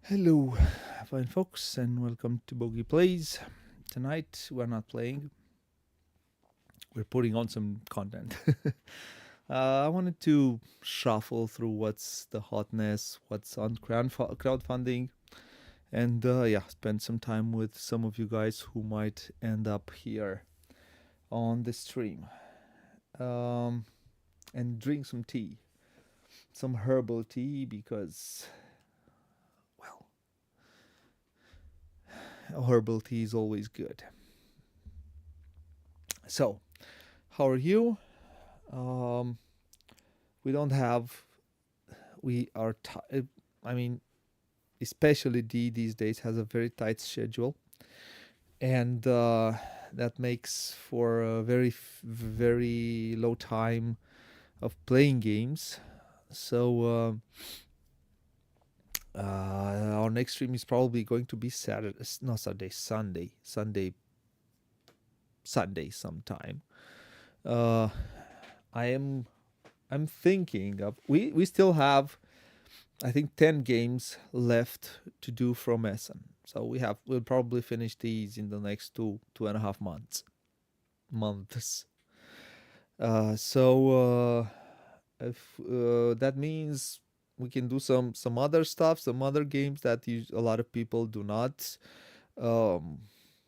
Hello, fine folks, and welcome to Booghy Plays. Tonight we're not playing; we're putting on some content. I wanted to shuffle through what's the hotness, what's on crowdfunding, and spend some time with some of you guys who might end up here on the stream, um, and drink some tea, some herbal tea, because well, herbal tea is always good. So, how are you? Um, we don't have we are I mean, especially D these days has a very tight schedule, and that makes for a very low time of playing games. So our next stream is probably going to be Saturday, not Saturday, Sunday sometime. uh I am I'm thinking of we still have, I think, 10 games left to do from Essen. So we'll probably finish these in the next 2.5 months. So if that means we can do some other stuff, some other games that a lot of people do not um,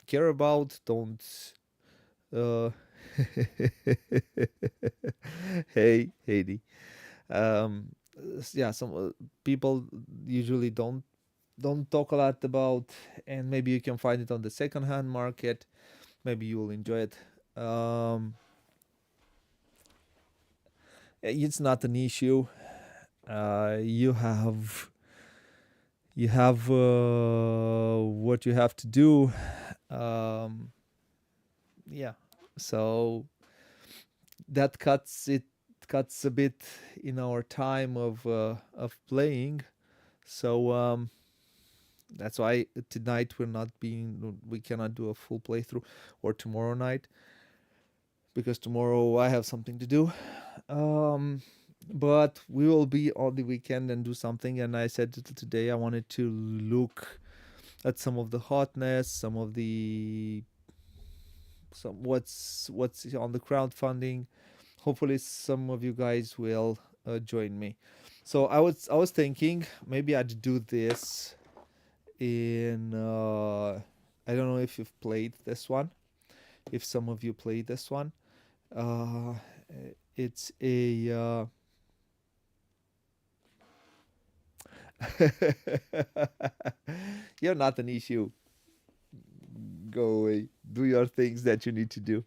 care about, don't. Uh, hey, Heidi. Um, yeah, some people usually don't talk a lot about, and maybe you can find it on the second-hand market. Maybe you will enjoy it. It's not an issue. You have what you have to do. um, yeah, so that cuts a bit in our time of playing. So that's why tonight we cannot do a full playthrough, or tomorrow night, because tomorrow I have something to do. Um, but we will be all the weekend and do something. And I said today I wanted to look at some of the hotness, some what's on the crowdfunding. Hopefully, some of you guys will join me. So I was thinking maybe I'd do this in. I don't know if you've played this one. If some of you played this one, uh, it's a you're not an issue. Go away. Do your things that you need to do.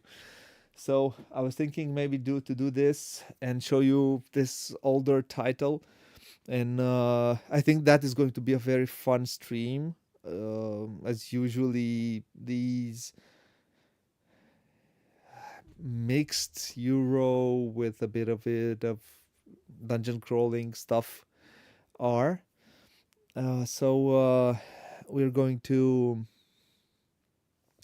So I was thinking maybe do this and show you this older title, and I think that is going to be a very fun stream. As usually, these mixed Euro with a bit of dungeon crawling stuff are. So we're going to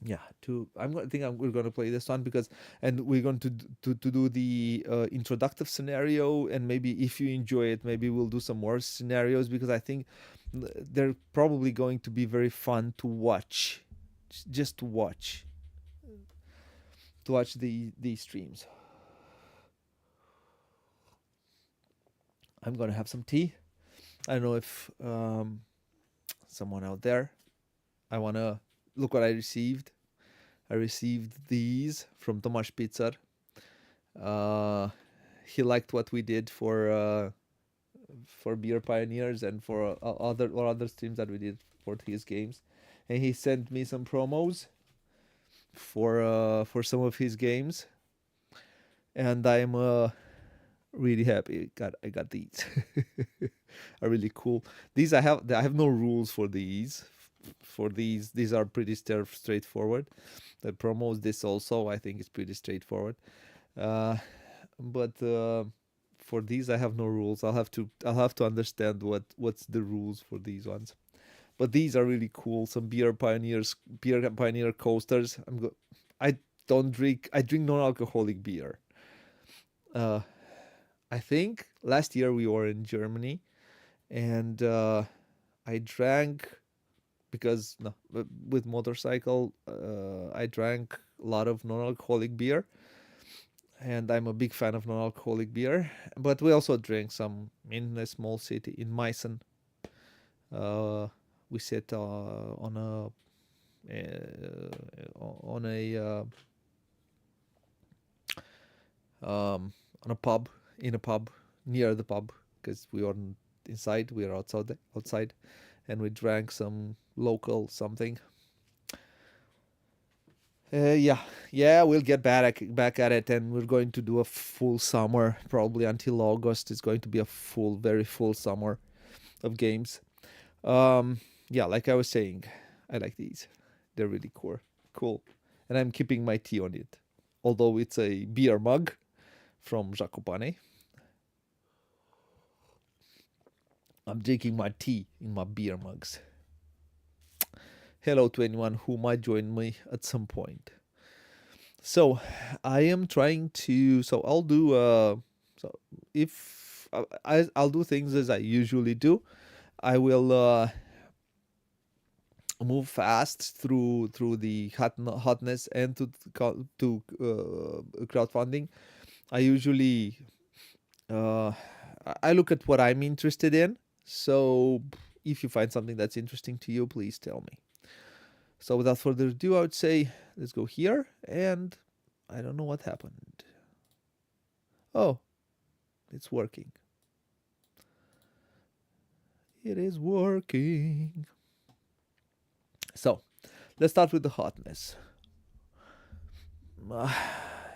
we're going to play this one, because and we're going to do the introductive scenario, and maybe if you enjoy it, maybe we'll do some more scenarios, because I think they're probably going to be very fun to watch, just to watch these streams. I'm going to have some tea. I don't know if someone out there, I want to look what I received. I received these from Tomasz Pizza. He liked what we did for Beer Pioneers, and for other streams that we did for his games, and he sent me some promos for some of his games, and I'm really happy. I got these. Are really cool. These I have no rules for these. For these are pretty straightforward. The promos, this also I think is pretty straightforward. Uh, but for these I have no rules. I'll have to understand what's the rules for these ones. But these are really cool. Some beer pioneer coasters. I don't drink. I drink non-alcoholic beer. Uh, I think last year we were in Germany, and I drank because no, with motorcycle, I drank a lot of non-alcoholic beer, and I'm a big fan of non-alcoholic beer. But we also drank some in a small city in Meissen. Uh, we sat on a pub, in a pub near the pub, because we weren't inside, we were outside, and we drank some local something. Yeah, yeah, we'll get back at it, and we're going to do a full summer, probably until August. It's going to be a very full summer of games. Yeah, like I was saying, I like these. They're really cool, and I'm keeping my tea on it, although it's a beer mug from Zakopane. I'm drinking my tea in my beer mugs. Hello to anyone who might join me at some point. So, I am trying to. So I'll do. So if I'll do things as I usually do, I will move fast through the hotness and to crowdfunding. I usually uh, I look at what I'm interested in. So if you find something that's interesting to you, please tell me. So without further ado, I would say let's go here, and I don't know what happened. Oh, it's working. It is working. So let's start with the hotness.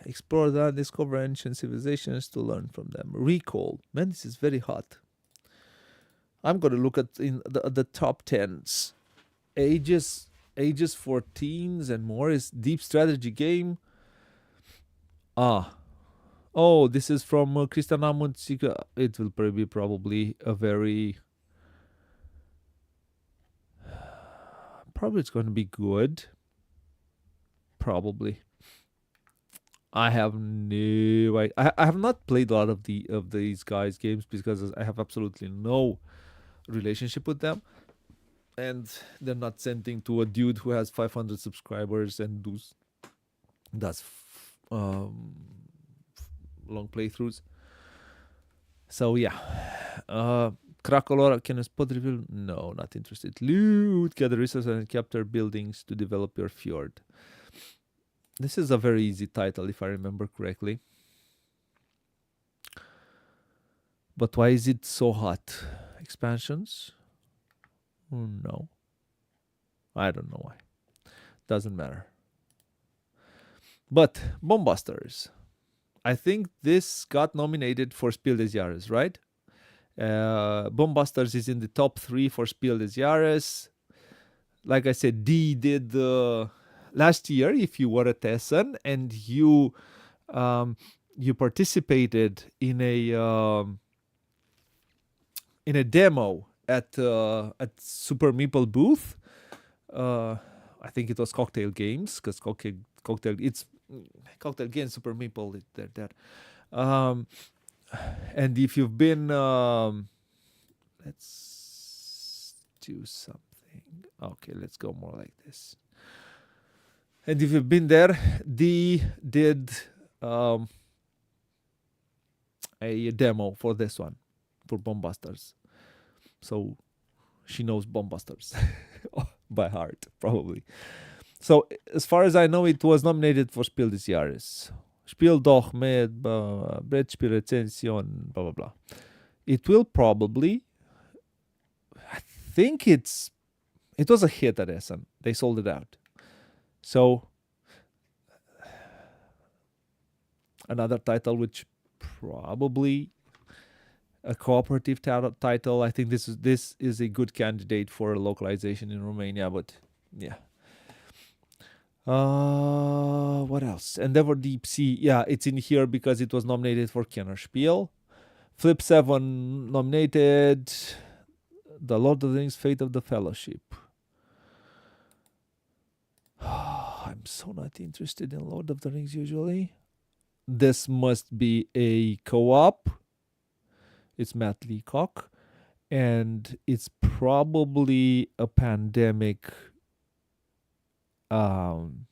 Explore that, discover ancient civilizations to learn from them. Recall. Man, this is very hot. I'm gonna look at in the top tens. Ages for teens and more is deep strategy game. Ah, oh, this is from Christian Amundsika. It will probably a very. Probably it's going to be good. Probably. I have no. I have not played a lot of these guys' games because I have absolutely no relationship with them, and they're not sending to a dude who has 500 subscribers and does long playthroughs. So yeah, Krakolora, can a spot reveal? No, not interested. Loot, gather resources and capture buildings to develop your fjord. This is a very easy title if I remember correctly. But why is it so hot? Expansions? No. I don't know why. Doesn't matter. But Bombusters. I think this got nominated for Spiel des Jahres, right? Bombusters is in the top 3 for Spiel des Jahres. Like I said, D did last year. If you were at Essen and you participated in a demo at Super Meeple booth, I think it was Cocktail Games, because cocktail games, Super Meeple, they're there. And if you've been, let's do something. Okay, let's go more like this. And if you've been there, Dee did a demo for this one, for Bombusters. So she knows Bombusters by heart, probably. So as far as I know, it was nominated for Spiel des Jahres. Spiel doch mit Brettspielrezension, blah, blah, blah. It will probably, I think it was a hit at Essen. They sold it out. So another title which probably a cooperative title. I think this is a good candidate for localization in Romania, but yeah. What else? Endeavor Deep Sea. Yeah, it's in here because it was nominated for Kennerspiel. Flip 7 nominated. The Lord of the Rings, Fate of the Fellowship. I'm so not interested in Lord of the Rings usually. This must be a co-op. It's Matt Leacock. and it's probably a pandemic. Um,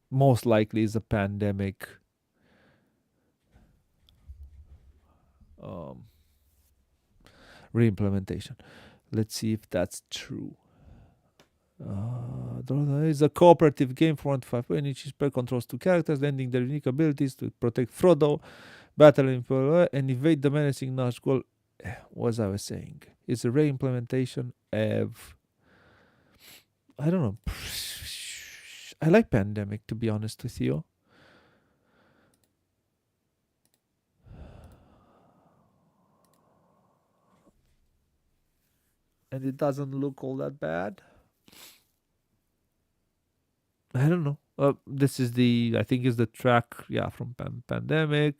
Most likely is a pandemic um, reimplementation. Let's see if that's true. It's a cooperative game for 1 to 5 players. Each player controls two characters, lending their unique abilities to protect Frodo, battle and evade the menacing Nazgul. What I was saying, it's a re-implementation of, I don't know. I like Pandemic, to be honest with you. And it doesn't look all that bad. I don't know. This is I think is the track, yeah, from Pandemic.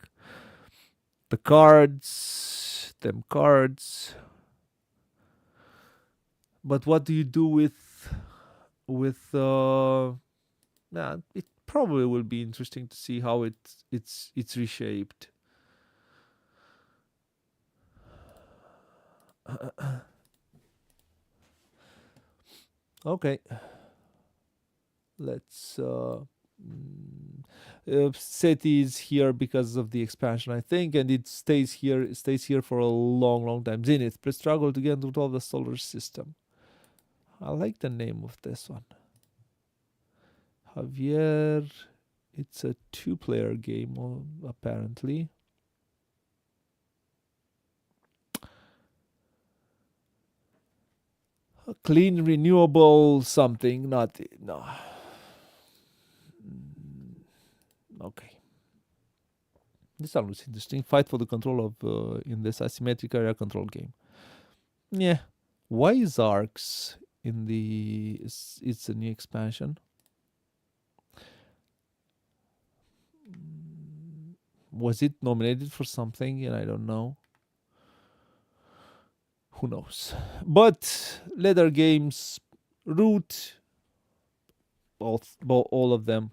The cards, them cards. But what do you do yeah, it probably will be interesting to see how it's reshaped. Okay, let's City is here because of the expansion, I think, and it stays here. It stays here for a long, long time. Zenith, but struggle to get into all the solar system. I like the name of this one. Javier. It's a two-player game, apparently. A clean, renewable something. Not no. Okay. This sounds interesting. Fight for the control of in this asymmetric area control game. Yeah. Why is Arcs in the? It's a new expansion. Was it nominated for something? And I don't know. Who knows? But Leather Games, Root, all of them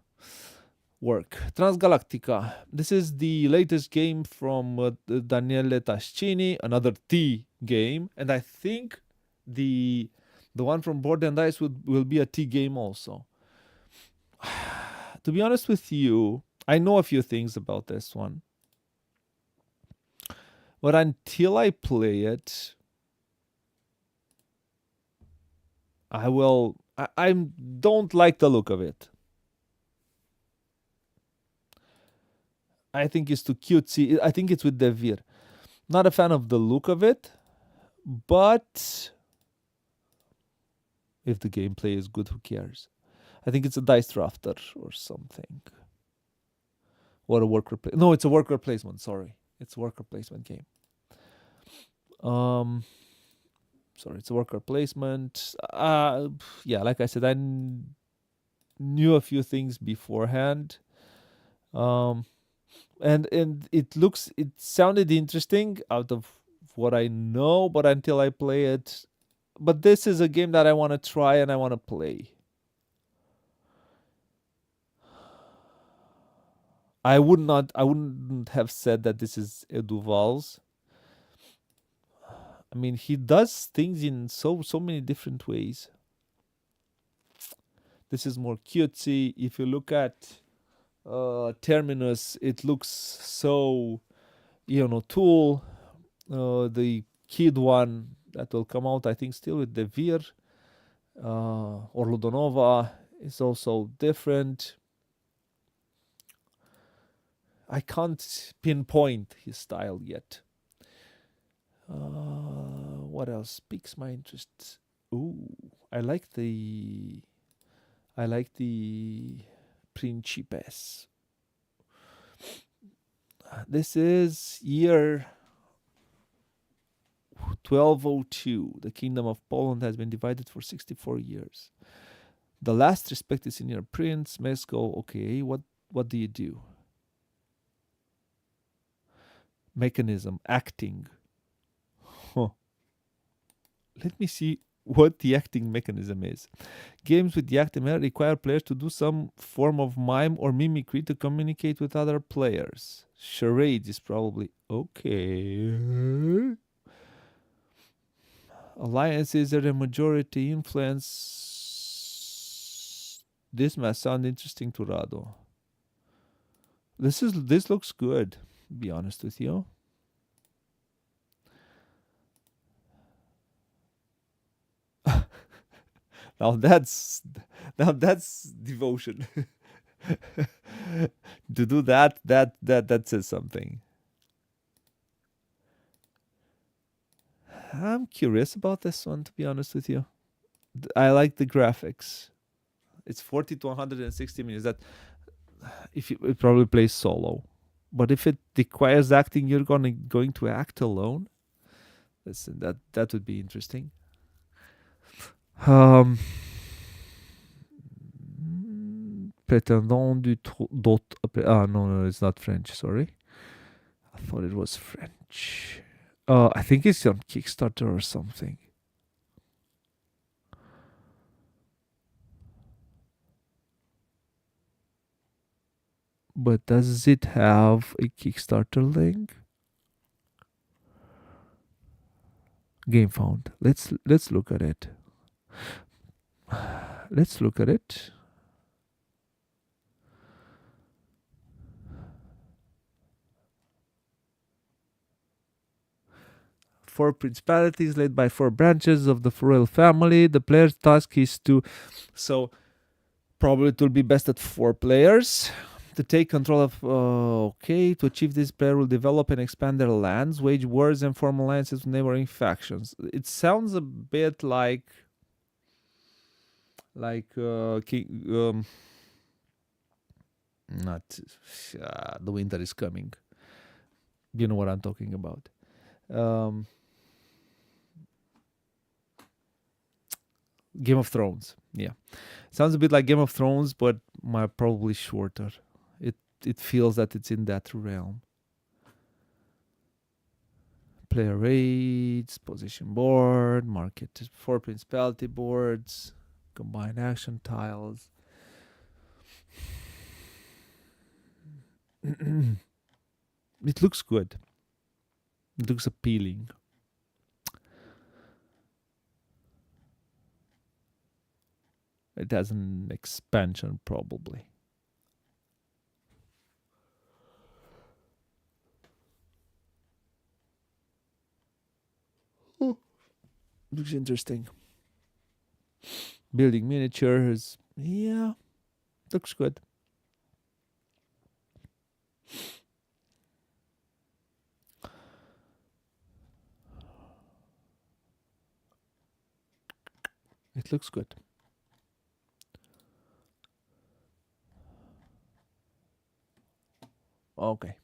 work. Transgalactica. This is the latest game from Daniele Tascini, another T game, and I think the one from Board and Dice will be a T game also. To be honest with you, I know a few things about this one, but until I play it, I don't like the look of it. I think it's too cutesy. I think it's with Devir. Not a fan of the look of it, but if the gameplay is good, who cares? I think it's a dice drafter or something. Or a worker no, it's a worker placement, sorry. It's a worker placement game. Sorry, it's a worker placement. Yeah, like I said, I knew a few things beforehand. And it sounded interesting out of what I know, but until I play it, but this is a game that I want to try and I want to play. I wouldn't have said that this is Eduval's. I mean, he does things in so many different ways. This is more cutesy. If you look at Terminus, it looks so, Tool, the kid one that will come out, I think, still with the Vir, or Ludonova is also different. I can't pinpoint his style yet. What else piques my interest? Ooh, I like the Principes. This is year 1202. The Kingdom of Poland has been divided for 64 years. The last respected senior prince, Mesko. Okay, what do you do? Mechanism, acting. Huh. Let me see what the acting mechanism is. Games with the acting mechanism require players to do some form of mime or mimicry to communicate with other players. Charades is probably okay. Alliances are a majority influence. This must sound interesting to Rado. This looks good, to be honest with you. Now that's now that's devotion. To do that says something. I'm curious about this one, to be honest with you. I like the graphics. It's 40 to 160 minutes. That if you it probably plays solo, but if it requires acting, you're going to act alone. That would be interesting. Um, Prétendant d'autres. Ah no, it's not French. Sorry, I thought it was French. I think it's on Kickstarter or something. But does it have a Kickstarter link? Game found. Let's look at it. Let's look at it. Four principalities led by four branches of the royal family. The player's task is to, so probably it will be best at 4 players. To take control of, okay, to achieve this, player will develop and expand their lands, wage wars, and form alliances with neighboring factions. It sounds a bit like not The Winter is Coming. You know what I'm talking about. Game of Thrones. Yeah, sounds a bit like Game of Thrones, but probably shorter. It feels that it's in that realm. Player rates, position board, market 4 principality boards, combined action tiles. It looks good. It looks appealing. It has an expansion, probably. Looks interesting. Building miniatures. Yeah, looks good. It looks good. Okay.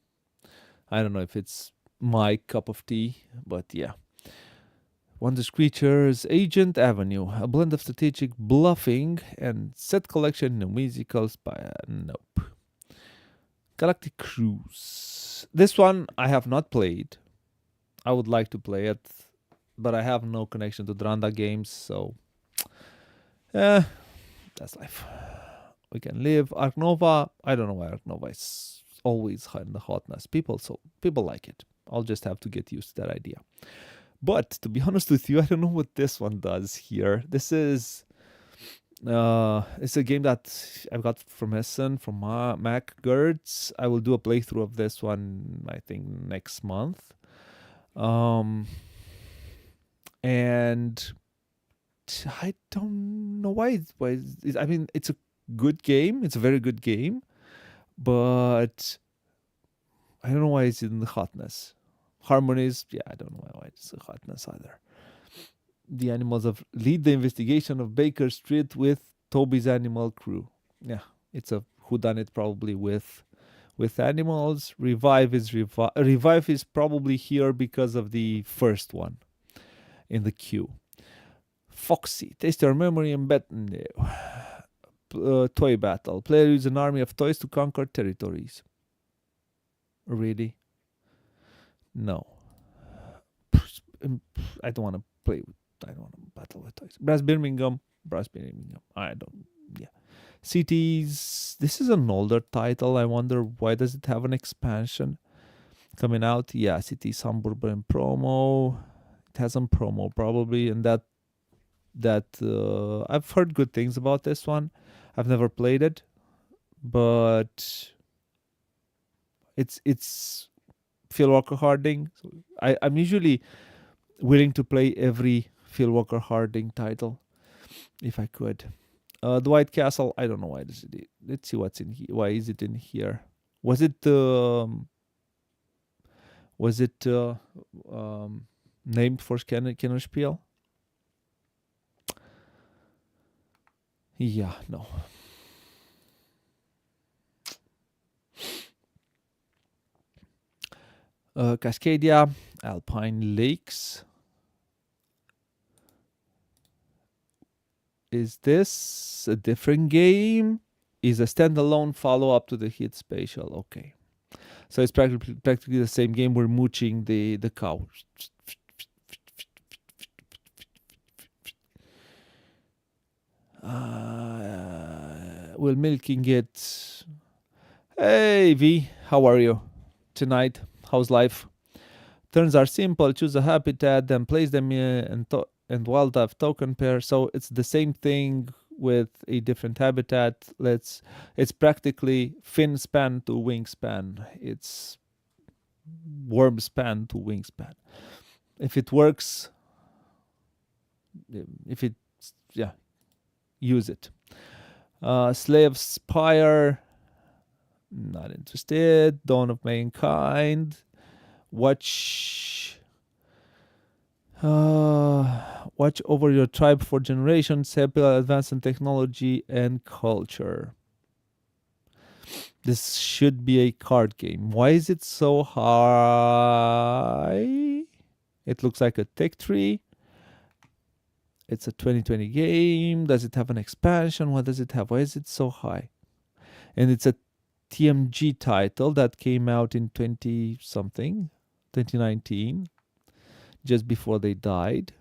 I don't know if it's my cup of tea, but yeah. Wondrous Creatures, Agent Avenue, a blend of strategic bluffing and set collection in a musical spy. Nope. Galactic Cruise. This one I have not played. I would like to play it, but I have no connection to Dranda games, so that's life. We can live. Ark Nova. I don't know why Ark Nova is always in the Hotness. People like it. I'll just have to get used to that idea. But to be honest with you, I don't know what this one does here. This is it's a game that I've got from Essen, from Mac Gertz. I will do a playthrough of this one, I think, next month. And I don't know why. I mean, it's a good game. It's a very good game, but I don't know why it's in the Hotness. Harmonies, yeah, I don't know why it's a Hotness either. The animals of lead the investigation of Baker Street with Toby's animal crew. Yeah, it's a whodunit probably with animals. Revive is probably here because of the first one in the queue. Foxy, taste your memory and bet. No. Toy battle. Player uses an army of toys to conquer territories. Really? No. I don't want to play with. I don't want to battle with toys. Brass Birmingham. I don't. Yeah. Cities. This is an older title. I wonder why does it have an expansion coming out? Yeah, Cities Hamburg and promo. it has some promo probably, and that I've heard good things about this one. I've never played it, but it's Phil Walker Harding. So I'm usually willing to play every Phil Walker Harding title if I could. The White Castle, I don't know why this is it. Let's see what's in here. Why is it in here? Was it named for Kennerspiel? Yeah, no. Cascadia, Alpine Lakes. Is this a different game? Is a standalone follow-up to the Hit Spatial. Okay. So it's practically the same game. We're mooching the cow. We're milking it. Hey, V. How are you tonight? How's life? Turns are simple. Choose a habitat, then place them in and wildlife token pair. So it's the same thing with a different habitat. It's practically fin span to wingspan. It's worm span to wingspan. If it works, use it. Slave Spire, not interested. Dawn of Mankind. Watch over your tribe for generations. Help advance in technology and culture. This should be a card game. Why is it so high? It looks like a tech tree. It's a 2020 game. Does it have an expansion? What does it have? Why is it so high? And it's a TMG title that came out in 2019, just before they died.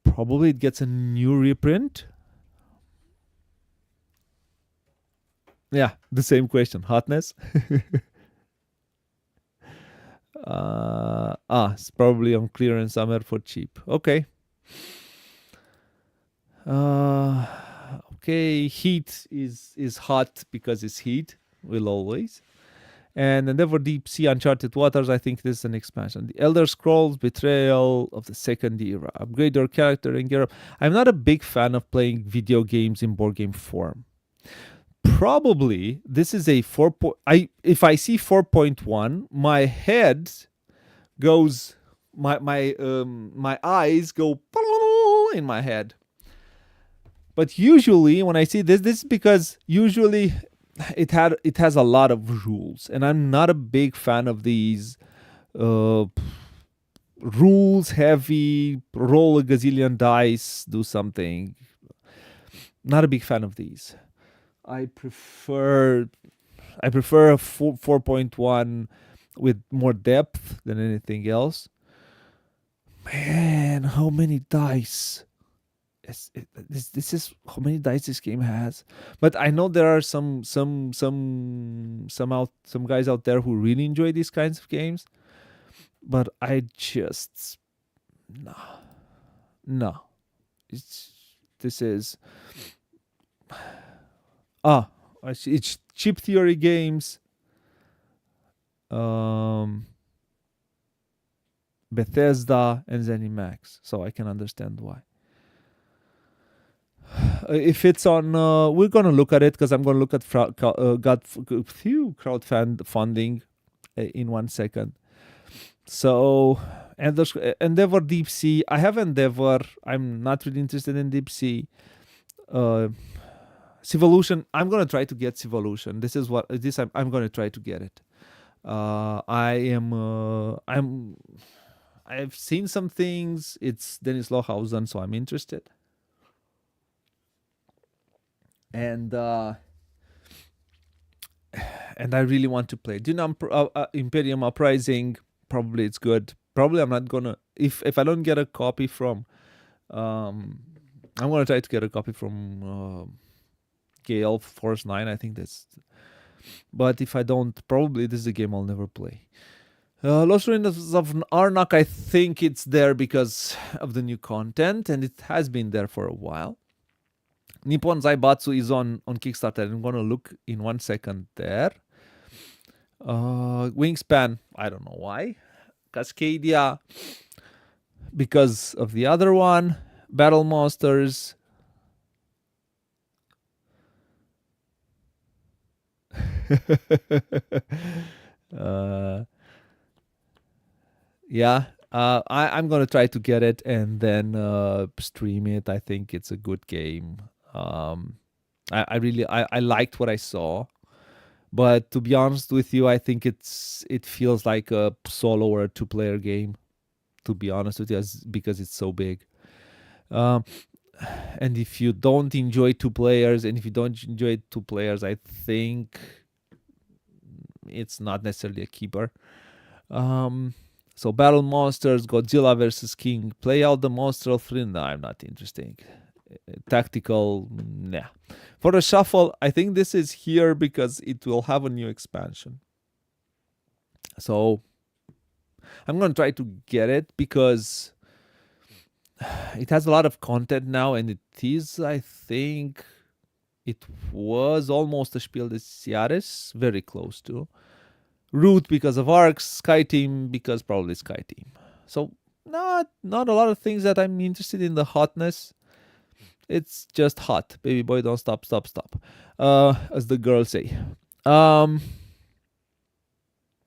Probably it gets a new reprint. Yeah, the same question. Hotness. It's probably on clearance somewhere for cheap. Okay. Okay, Heat is hot because it's Heat. Will always. And Endeavor Deep Sea Uncharted Waters, I think this is an expansion. The Elder Scrolls Betrayal of the Second Era. Upgrade your character and gear up. I'm not a big fan of playing video games in board game form. Probably this is a 4. If I see 4.1, my head goes, my eyes go in my head. But usually when I see this is because usually it has a lot of rules, and I'm not a big fan of these rules heavy, roll a gazillion dice, do something. Not a big fan of these. I prefer a 4.1 with more depth than anything else. Man, how many dice? This is how many dice this game has. But I know there are some guys out there who really enjoy these kinds of games. But I just no. This is it's Chip Theory Games, Bethesda, and ZeniMax. So I can understand why. If it's on, we're gonna look at it because I'm gonna look at crowdfunding in 1 second. So, Endeavor Deep Sea. I have Endeavor. I'm not really interested in Deep Sea. Civolution. I'm gonna try to get Civolution. I'm gonna try to get it. I've seen some things. It's Dennis Lohausen, so I'm interested. And I really want to play. Imperium Uprising. Probably it's good. Probably I'm not gonna. If I don't get a copy from, I'm gonna try to get a copy from Gale Force 9. I think that's. But if I don't, probably this is a game I'll never play. Lost Ruins of Arnak, I think it's there because of the new content, and it has been there for a while. Nippon Zaibatsu is on Kickstarter. I'm gonna look in 1 second there. Wingspan, I don't know why. Cascadia, because of the other one. Battle Monsters. uh, yeah, I'm gonna try to get it and then stream it. I think it's a good game. I really I liked what I saw, but to be honest with you, I think it feels like a solo or a 2-player game. To be honest with you, because it's so big. Um, and if you don't enjoy 2 players, and if you don't enjoy 2 players, I think it's not necessarily a keeper. So Battle Monsters, Godzilla versus King, play out the monster three. No, I'm not interested. Tactical, nah. For the shuffle, I think this is here because it will have a new expansion. So I'm gonna try to get it because it has a lot of content now, and it is, I think, it was almost a Spiel des Jahres, very close to. Root because of Arcs, Sky Team because probably Sky Team. So not a lot of things that I'm interested in the hotness. It's just hot. Baby boy, don't stop. As the girls say.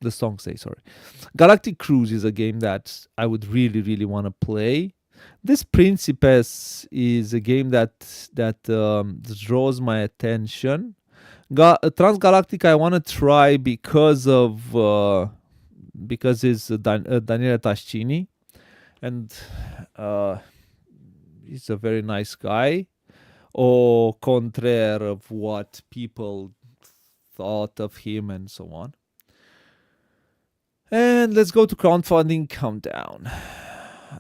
The song say, sorry. Galactic Cruise is a game that I would really, really want to play. This Principes is a game that draws my attention. Transgalactic I want to try because it's Daniele Tascini, and he's a very nice guy, au contraire of what people thought of him and so on. And let's go to crowdfunding countdown.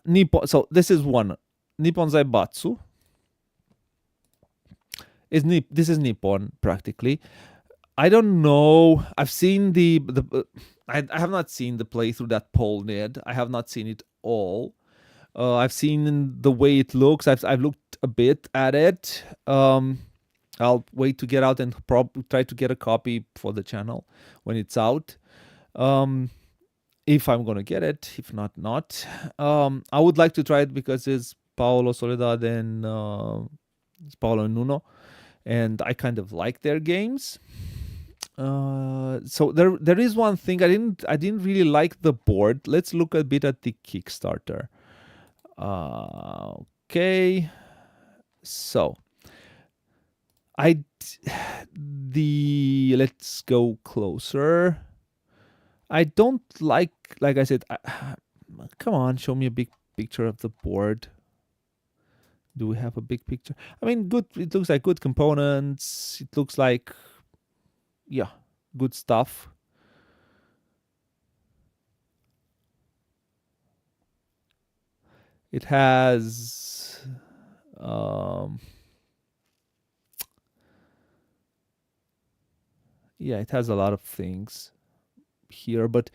Nippon. So this is one. Nippon Zaibatsu. This is Nippon practically. I don't know. I've seen I have not seen the playthrough that Paul did. I have not seen it all. I've seen the way it looks. I've looked a bit at it. I'll wait to get out and try to get a copy for the channel when it's out. If I'm gonna get it, if not, not. I would like to try it because it's Paolo Soledad and it's Paolo and Nuno, and I kind of like their games. So there is one thing I didn't really like the board. Let's look a bit at the Kickstarter. Okay, so let's go closer. I don't like I said, come on, show me a big picture of the board. Do we have a big picture? I mean, good. It looks like good components. It looks like, yeah, good stuff. It has yeah, it has a lot of things here, but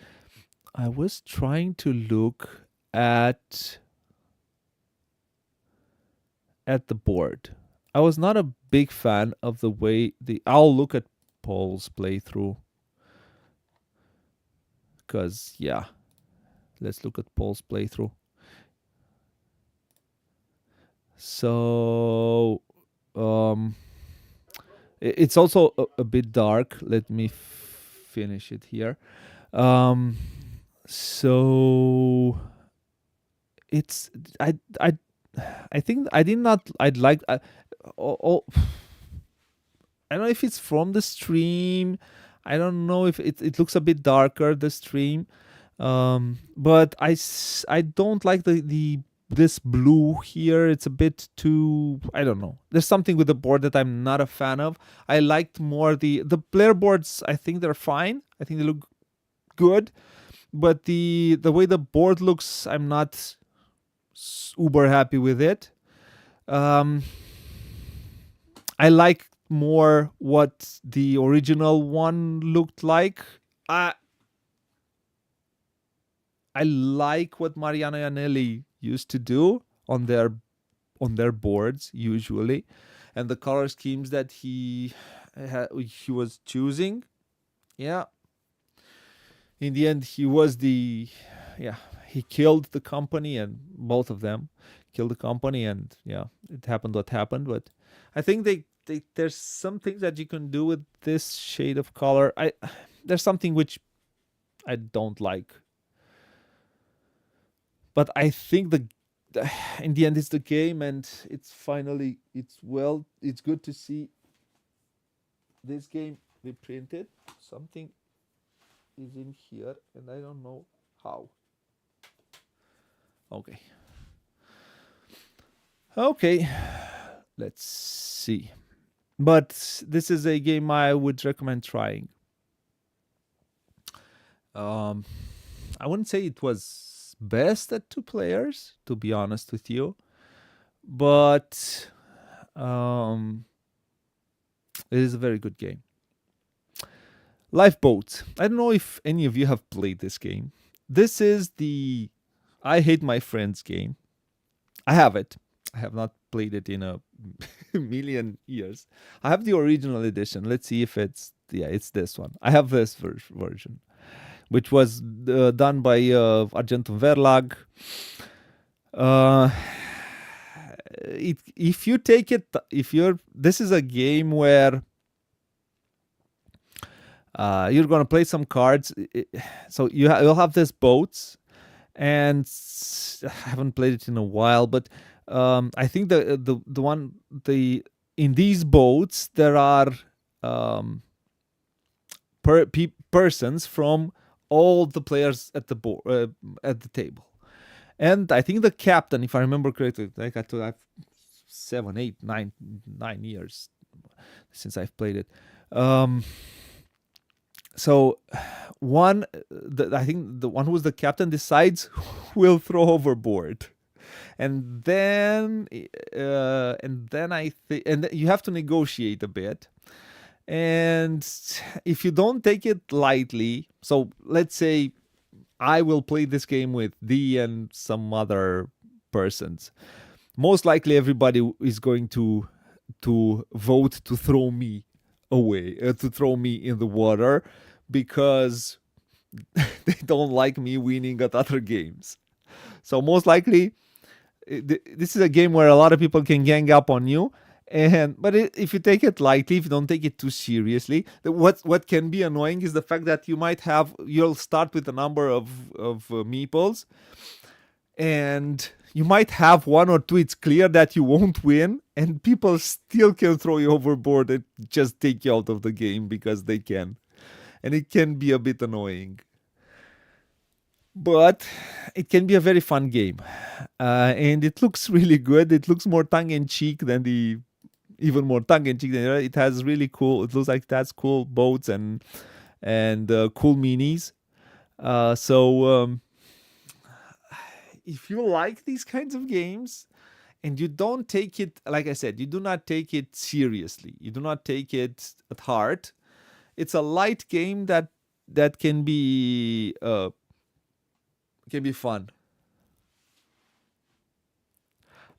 I was trying to look at the board. I was not a big fan of the way I'll look at Paul's playthrough, because yeah, let's look at Paul's playthrough. So it's also a bit dark. Let me finish it here. So it's I think I did not. I'd like. I don't know if it's from the stream. I don't know if it looks a bit darker, the stream. But I don't like this blue here. It's a bit too, I don't know. There's something with the board that I'm not a fan of. I liked more the player boards. I think they're fine. I think they look good. But the way the board looks, I'm not uber happy with it. I like more what the original one looked like. I like what Mariano Iannelli used to do on their boards usually, and the color schemes that he was choosing. Yeah, in the end, he was the yeah he killed the company, and both of them killed the company, and yeah, it happened what happened. But I think there's some things that you can do with this shade of color. I There's something which I don't like, but I think the in the end it's the game, and it's good to see this game reprinted. Something is in here, and I don't know how. Okay, okay, let's see. But this is a game I would recommend trying. um I wouldn't say it was best at 2 players, to be honest with you, but um it is a very good game. Lifeboat. I don't know if any of you have played this game. This is the I Hate My Friends game. I have it. I have not played it in a million years. I have the original edition. Let's see if it's this one. I have this version, which was done by Argentum Verlag. Uh, if you take it, this is a game where you're gonna play some cards. So you'll have these boats, and I haven't played it in a while, but I think the in these boats there are um, persons from all the players at the board at the table, and I think the captain, if I remember correctly, like I've 7, 8, 9 years since I've played it. Um, so I think the one who's the captain decides who will throw overboard, and then I think, and you have to negotiate a bit. And if you don't take it lightly, so let's say I will play this game with D and some other persons. Most likely, everybody is going to vote to throw me away, to throw me in the water, because they don't like me winning at other games. So most likely, this is a game where a lot of people can gang up on you. But if you take it lightly, if you don't take it too seriously, what can be annoying is the fact that you'll start with a number of meeples, and you might have one or two. It's clear that you won't win, and people still can throw you overboard and just take you out of the game because they can, and it can be a bit annoying. But it can be a very fun game, and it looks really good. It looks more tongue in cheek than the even more tongue in cheek than it has really cool. It looks like that's cool boats and cool minis. So if you like these kinds of games and you don't take it, like I said, you do not take it seriously, you do not take it at heart, it's a light game that can be fun.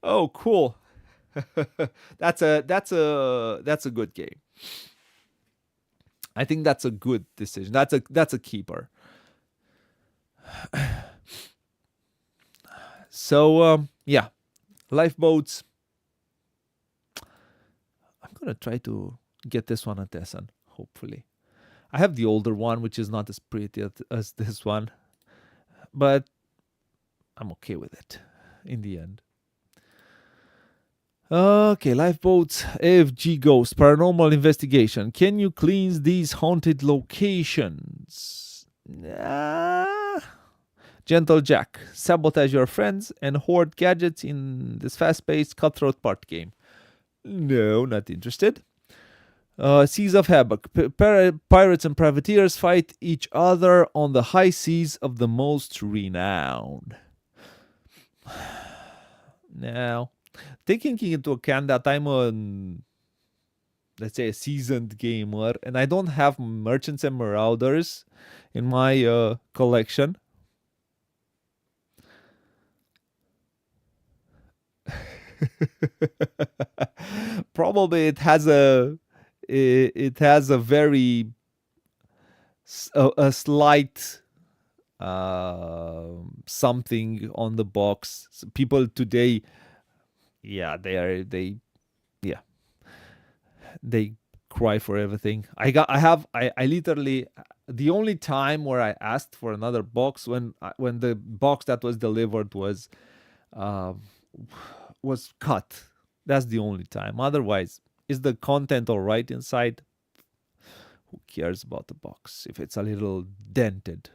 Oh, cool. That's a good game. I think that's a good decision. That's a keeper. So yeah, lifeboats. I'm gonna try to get this one at Essen, hopefully. I have the older one, which is not as pretty as this one, but I'm okay with it in the end. Okay, lifeboats, AFG Ghost, Paranormal Investigation. Can you cleanse these haunted locations? Gentle Jack, sabotage your friends and hoard gadgets in this fast-paced cutthroat part game. No, not interested. Seas of Havoc. Pirates and privateers fight each other on the high seas of the most renowned. Now, taking into account that I'm let's say, a seasoned gamer, and I don't have Merchants and Marauders in my collection, Probably it has a very a slight something on the box. People today, yeah, yeah, they cry for everything. I literally, the only time where I asked for another box when the box that was delivered uh, was cut. That's the only time. Otherwise, is the content all right inside? Who cares about the box if it's a little dented?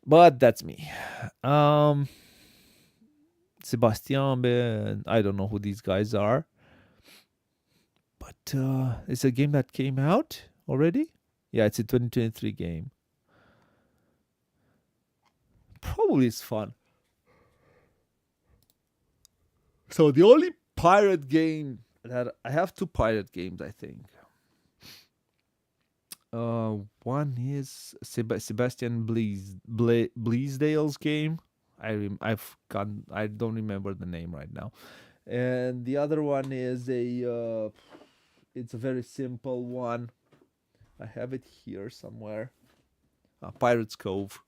But that's me. Um, Sebastian, I don't know who these guys are, but it's a game that came out already. Yeah, it's a 2023 game. Probably it's fun. So the only pirate game that I have, two pirate games, I think. One is Sebastian Bleasdale's game. I don't remember the name right now. And the other one is it's a very simple one. I have it here somewhere. Pirates Cove,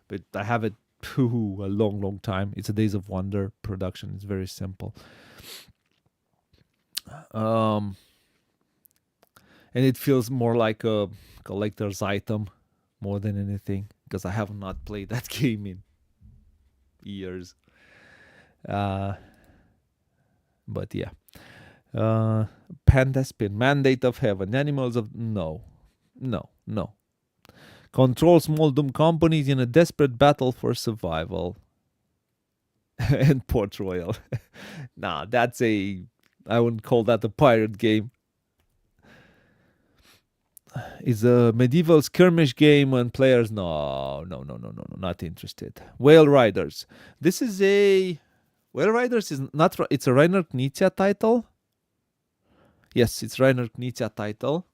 but I have it a long time. It's a Days of Wonder production. It's very simple. And it feels more like a collector's item more than anything, because I have not played that game in years. But yeah. Panda Spin, Mandate of Heaven, Animals of... No. Control small doomed companies in a desperate battle for survival. And Port Royal. Nah, I wouldn't call that a pirate game. It's a medieval skirmish game when players... No, not interested. Whale Riders. This is a... Whale Riders is not... It's a Rainer Knizia title. Yes, it's Rainer Knizia title.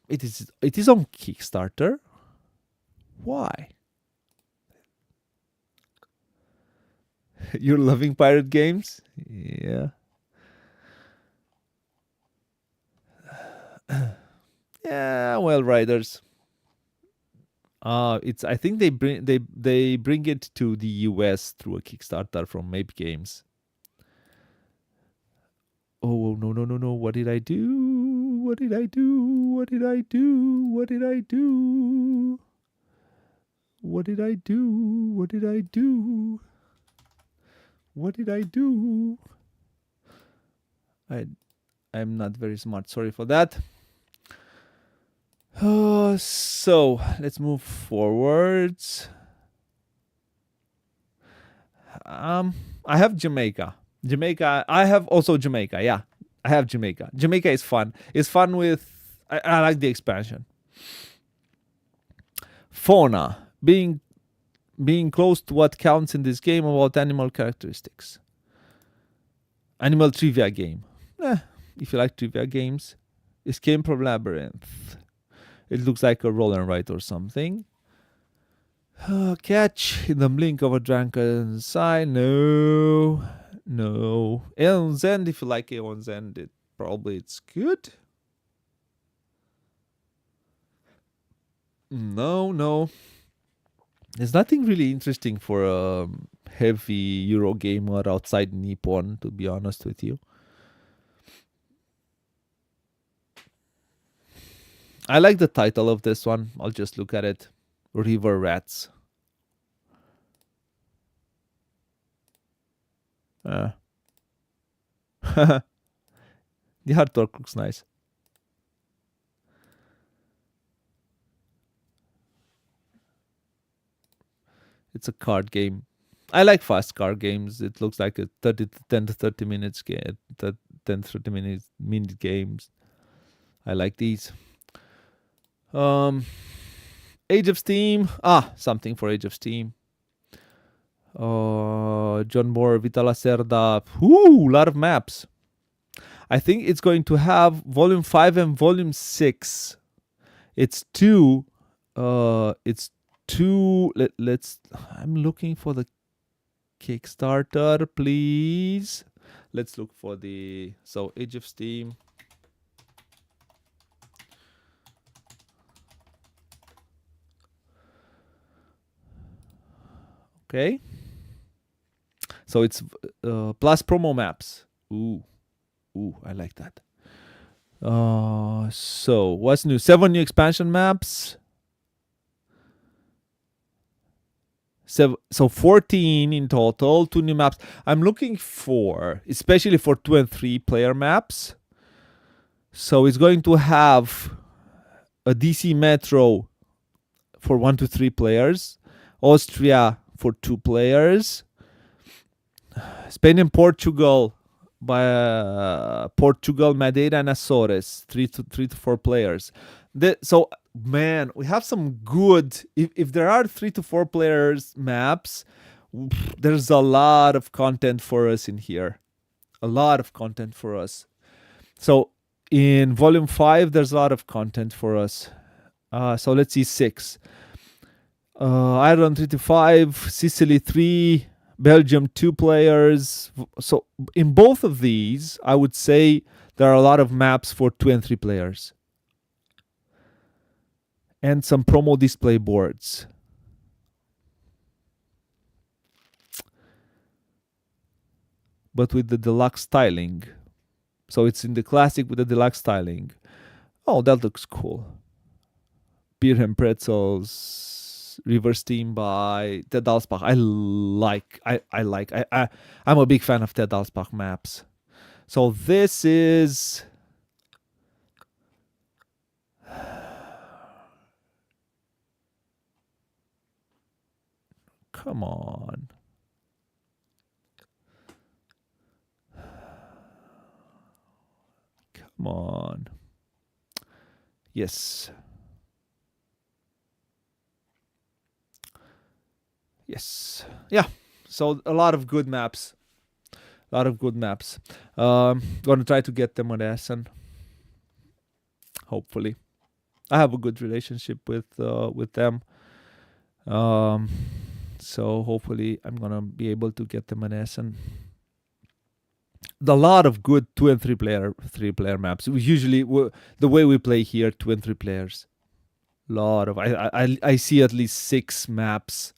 It is on Kickstarter. Why? You're loving pirate games? Yeah. Yeah, Whale Riders. I think they bring it to the US through a Kickstarter from Mape Games. Oh no! What did I do? What did I do? What did I do? What did I do? What did I do? What did I do? What did I do? I'm not very smart. Sorry for that. So let's move forwards. I have Jamaica. I have also Jamaica. Yeah, I have Jamaica. Jamaica is fun. It's fun with... I like the expansion. Fauna, being close to what counts in this game about animal characteristics. Animal trivia game. If you like trivia games. Escape from Labyrinth. It looks like a roll and write or something. Catch in the blink of a drunken eye. No. Aeon's End, if you like Aeon's End, it's good. No. There's nothing really interesting for a heavy Eurogamer outside Nippon, to be honest with you. I like the title of this one. I'll just look at it. River Rats. The artwork looks nice. It's a card game. I like fast card games. It looks like a 10 to 30 minutes game. 10 to 30 minute games. I like these. Age of Steam. Something for Age of Steam. John Moore, Vita Lacerda. A lot of maps. I think it's going to have Volume 5 and Volume 6. It's two. I'm looking for the Kickstarter, please. Let's look for the Age of Steam. Okay. So it's plus promo maps. Ooh, I like that. So what's new? 7 new expansion maps. So 14 in total, 2 new maps. I'm looking for, especially for 2 and 3 player maps. So it's going to have a DC Metro for 1 to 3 players, Austria for 2 players, Spain and Portugal by Portugal, Madeira, and Azores, 3 to 4 players. So man, we have some good. If there are 3 to 4 players maps, there's a lot of content for us in here. A lot of content for us. So in volume 5, there's a lot of content for us. So let's see 6. Ireland 3 to 5, Sicily 3, Belgium 2 players. So in both of these, I would say there are a lot of maps for 2 and 3 players. And some promo display boards. But with the deluxe styling. So it's in the classic with the deluxe styling. Oh, that looks cool. Beer and Pretzels, River Steam by Ted Alspach. I'm a big fan of Ted Alspach maps. So this is... Come on. Come on. Yes. Yes. Yeah. So a lot of good maps. Gonna try to get them on Essen. Hopefully. I have a good relationship with them. So hopefully I'm gonna be able to get them on Essen. A lot of good 2 and 3 player maps. We usually the way we play here, 2 and 3 players. Lot of I see at least 6 maps.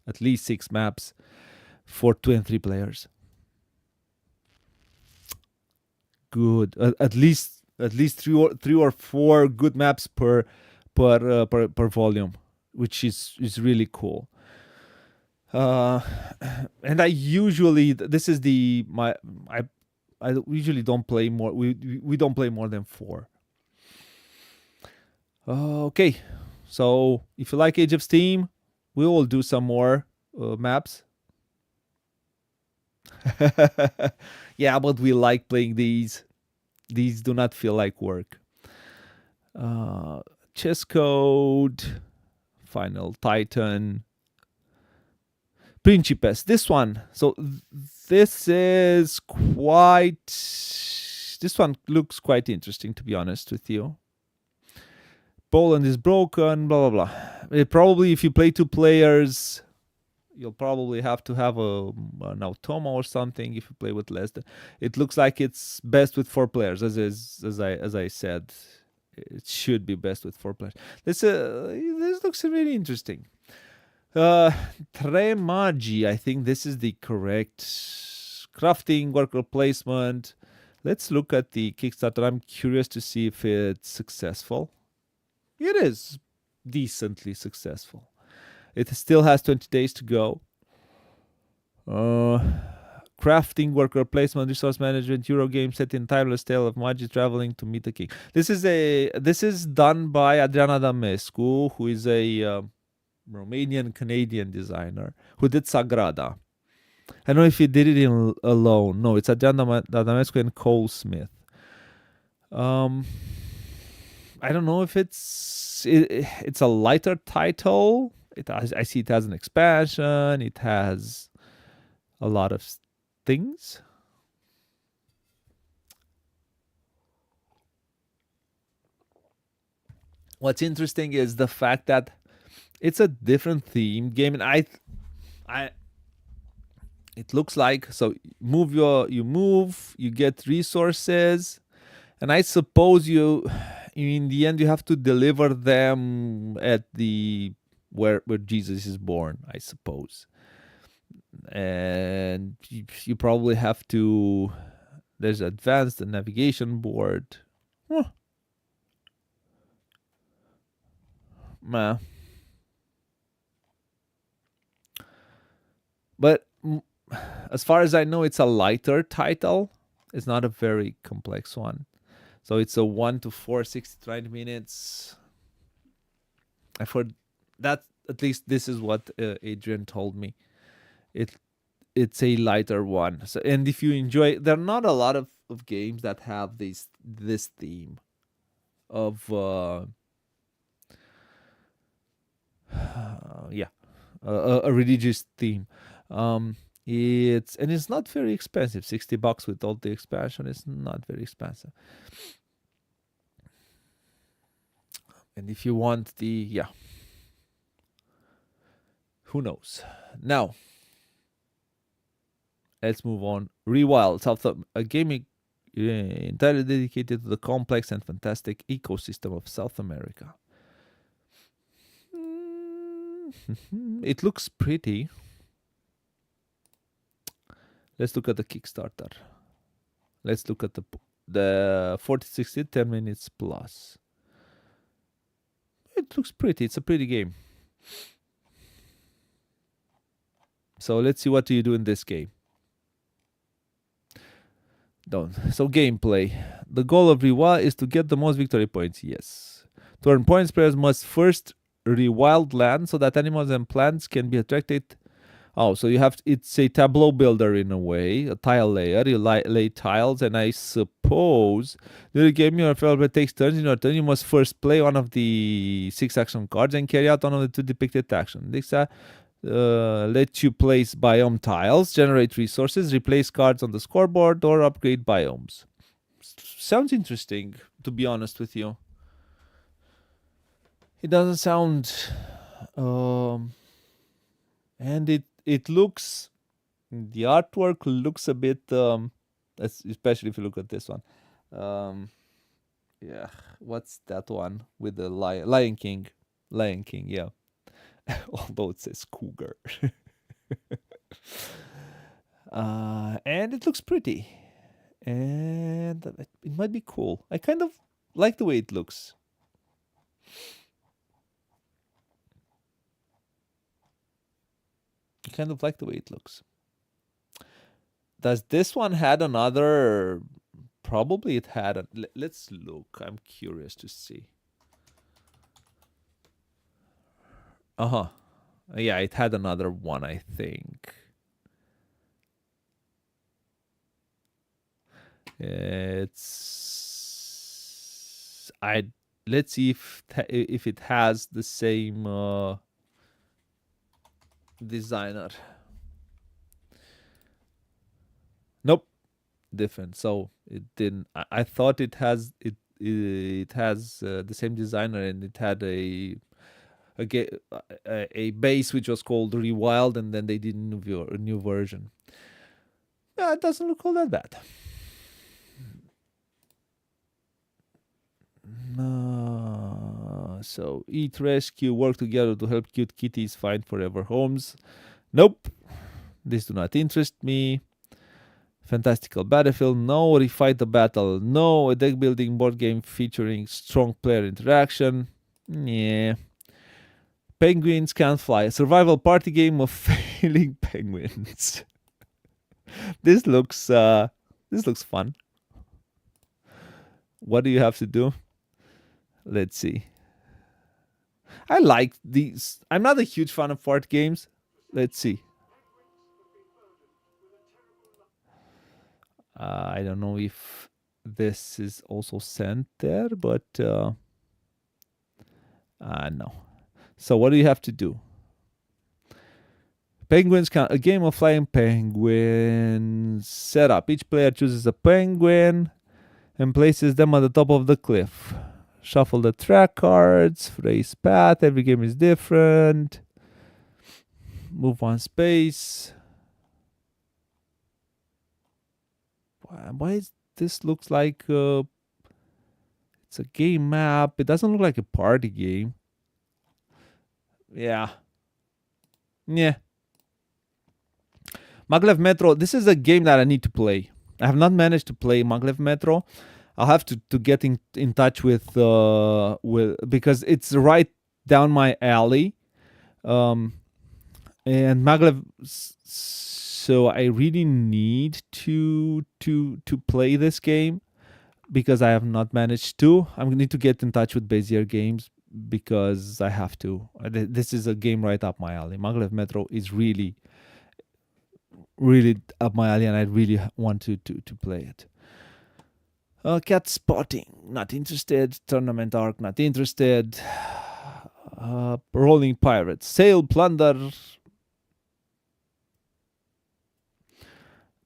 For 2 and 3 players. Good. At least 3 or 4 good maps per volume, which is really cool. And I usually I usually don't play more. We don't play more than 4. Okay, so if you like Age of Steam, we will do some more maps. Yeah, but we like playing these. These do not feel like work. Chess Code, Final Titan, Principes. This one. So this is quite... This one looks quite interesting, to be honest with you. Poland is broken, blah, blah, blah. Probably if you play 2 players, you'll probably have to have an automa or something if you play with less than... It looks like it's best with 4 players, as I said. It should be best with 4 players. This looks really interesting. Tre Magi, I think this is the correct crafting, worker placement. Let's look at the Kickstarter. I'm curious to see if it's successful. It is decently successful. It still has 20 days to go. Crafting, worker placement, resource management, Eurogame set in tireless tale of Magi traveling to meet the king. This is done by Adriana Damescu, who is a Romanian Canadian designer who did Sagrada. I don't know if he did it alone. No, it's Adriana Damescu and Cole Smith. I don't know if it's a lighter title. I see it has an expansion. It has a lot of things. What's interesting is the fact that it's a different theme game, and It looks like so. You get resources, and I suppose in the end, you have to deliver them at the where Jesus is born. I suppose, and you probably have to. There's advanced the navigation board. Huh. Meh. But as far as I know, it's a lighter title. It's not a very complex one. So it's a 1 to 4, 60 to 90 minutes. I've heard that, at least this is what Adrian told me. It's a lighter one. So, and if you enjoy, there are not a lot of games that have this theme of yeah, a religious theme. It's not very expensive. $60 with all the expansion is not very expensive. And if you want who knows? Now, let's move on. Rewild, a gaming entirely dedicated to the complex and fantastic ecosystem of South America. It looks pretty. Let's look at the Kickstarter. Let's look at the 4060 10 minutes plus. It looks pretty. It's a pretty game. So let's see what do you do in this game. So gameplay. The goal of Rewild is to get the most victory points. Yes. To earn points, players must first rewild land so that animals and plants can be attracted. Oh, so it's a tableau builder in a way, a tile layer. You lay tiles, and I suppose the game your favorite takes turns. In your turn, you must first play one of the 6 action cards and carry out one of the 2 depicted actions. This let you place biome tiles, generate resources, replace cards on the scoreboard, or upgrade biomes. Sounds interesting, to be honest with you. It doesn't sound, and it looks, the artwork looks a bit, especially if you look at this one. Yeah, what's that one with the Lion King? Lion King, yeah. Although it says cougar. And it looks pretty. And it might be cool. I kind of like the way it looks. I kind of like the way it looks. Does this one had another? Probably it had. Let's look. I'm curious to see. Yeah, it had another one, I think. Let's see if it has the same designer. Nope, different. So it didn't. I thought it has it has the same designer, and it had a base which was called Rewild, and then they did a new version. Yeah, it doesn't look all that bad. So eat, rescue, work together to help cute kitties find forever homes. Nope, these do not interest me. Fantastical battlefield, no. Refight the battle, no. A deck building board game featuring strong player interaction, yeah. Penguins can't fly, a survival party game of failing penguins. This looks fun. What do you have to do? Let's see. I like these. I'm not a huge fan of fart games. Let's see. I don't know if this is also sent there, but no. So what do you have to do? Penguins count. A game of flying penguins. Setup. Each player chooses a penguin and places them on the top of the cliff. Shuffle the track cards. Race path. Every game is different. Move one space. Why is this looks like it's a game map? It doesn't look like a party game. Yeah. Yeah. Maglev Metro. This is a game that I need to play. I have not managed to play Maglev Metro. I'll have to get in touch with because it's right down my alley. And Maglev, so I really need to play this game because I have not managed to. I'm gonna need to get in touch with Bezier Games because I have to. This is a game right up my alley. Maglev Metro is really up my alley, and I really want to play it. Cat spotting, not interested. Tournament arc, not interested. Rolling pirates, sail, plunder.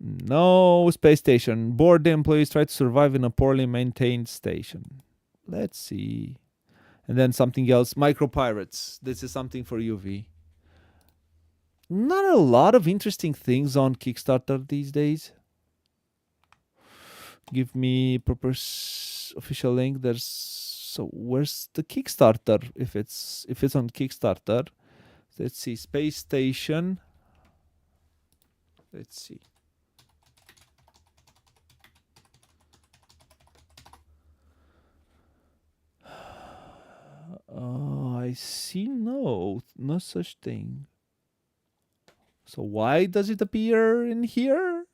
No. Space station. Bored employees try to survive in a poorly maintained station. Let's see. And then something else. Micro pirates. This is something for UV. Not a lot of interesting things on Kickstarter these days. Give me proper official link. Where's the Kickstarter? If it's on Kickstarter, let's see. Space station. Let's see. I see no such thing. So why does it appear in here?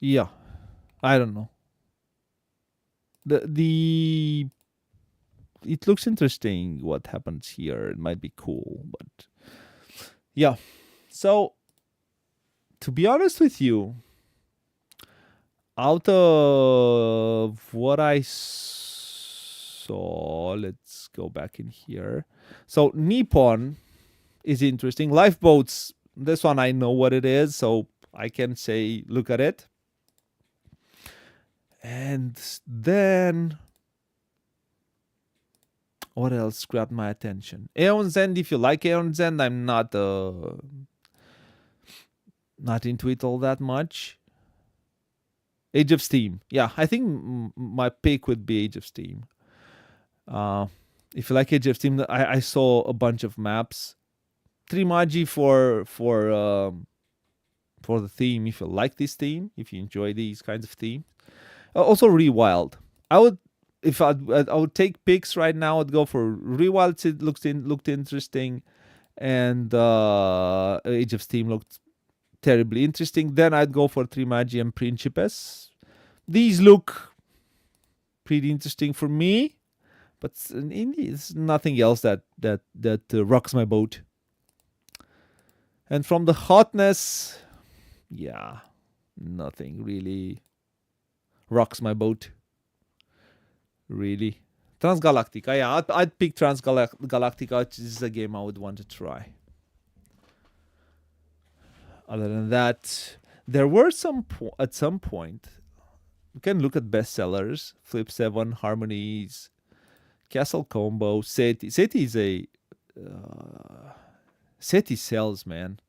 Yeah, I don't know. The it looks interesting what happens here. It might be cool, but yeah. So to be honest with you, out of what I saw, let's go back in here. So Nippon is interesting. Lifeboats, this one I know what it is, so I can say look at it. And then what else grabbed my attention? Aeon's End. If you like Aeon's End, I'm not into it all that much. Age of Steam. Yeah, I think my pick would be Age of Steam. If you like Age of Steam, I saw a bunch of maps. Trimaji for the theme. If you like this theme, if you enjoy these kinds of themes. Also Rewild. I would, if I would take picks right now, I'd go for Rewild. It looked interesting, and Age of Steam looked terribly interesting. Then I'd go for Trimaji and Principes. These look pretty interesting for me, but it's nothing else that rocks my boat. And from the Hotness, yeah, nothing really rocks my boat. Really. Transgalactica, yeah, I'd pick Transgalactica, which is a game I would want to try. Other than that, there were at some point. You can look at bestsellers: Flip 7, Harmonies, Castle Combo, SETI. SETI is a SETI sells, man.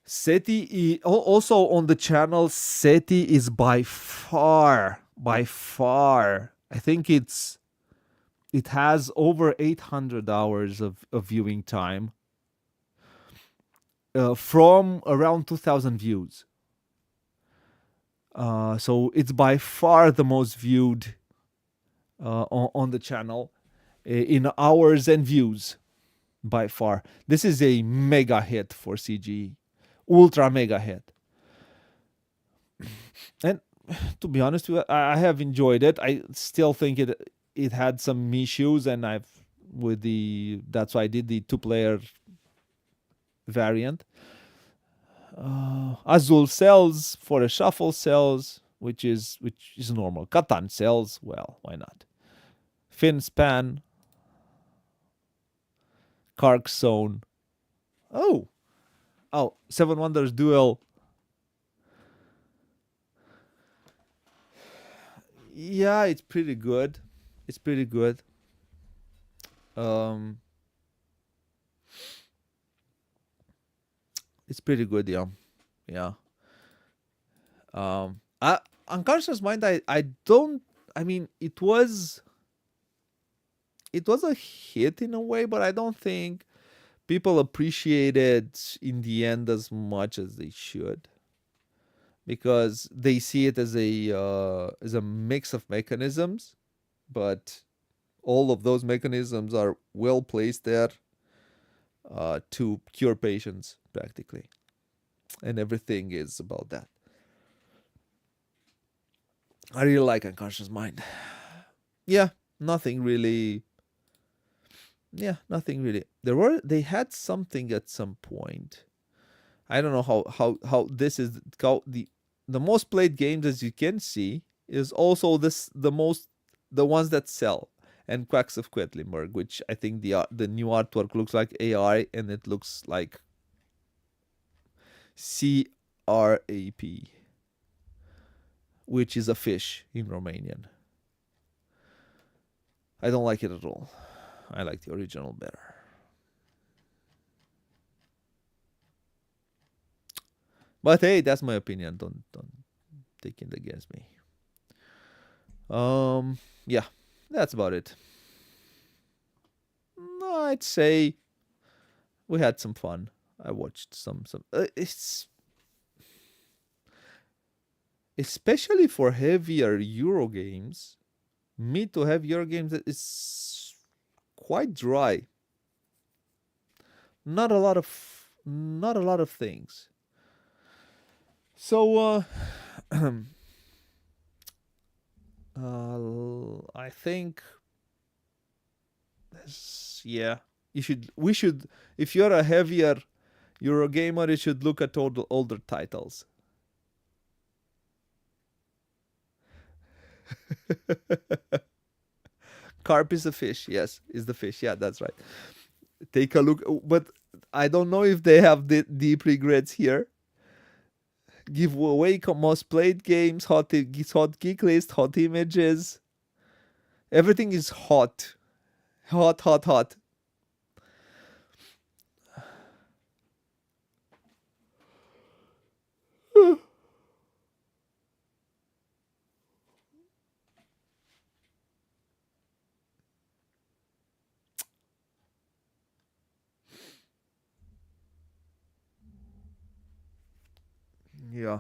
SETI also on the channel. SETI is by far. I think it has over 800 hours of viewing time. From around 2,000 views. So it's by far the most viewed on the channel in hours and views. By far. This is a mega hit for CG. Ultra mega hit. And to be honest with you, I have enjoyed it. I still think it had some issues, and that's why I did the 2-player variant. Azul sells, for a shuffle sells, which is normal. Catan sells, well, why not? Fin Span, Carcassonne. Oh, Seven Wonders Duel. Yeah, it's pretty good. Um, it's pretty good, yeah. Yeah. I Unconscious Mind. I don't. I mean, it was a hit in a way, but I don't think people appreciate it in the end as much as they should, because they see it as a mix of mechanisms, but all of those mechanisms are well placed there to cure patients practically, and everything is about that. I really like Unconscious Mind. Yeah, nothing really. Yeah, nothing really. They had something at some point. I don't know how this is how the most played games, as you can see, is also the ones that sell, and Quacks of Quedlinburg, which I think the new artwork looks like AI, and it looks like CRAP, which is a fish in Romanian. I don't like it at all. I like the original better. But hey, that's my opinion. Don't take it against me. Yeah, that's about it. I'd say we had some fun. I watched some. It's especially for heavier Euro games. Mid to heavier games is quite dry. Not a lot of things. So I think yeah, we should, if you're a heavier Euro gamer, you should look at older titles. Carp is a fish. Yes, is the fish. Yeah, that's right. Take a look. But I don't know if they have the deep regrets here. Give away most played games, hot geek list, hot images. Everything is hot. Hot, hot, hot. Yeah,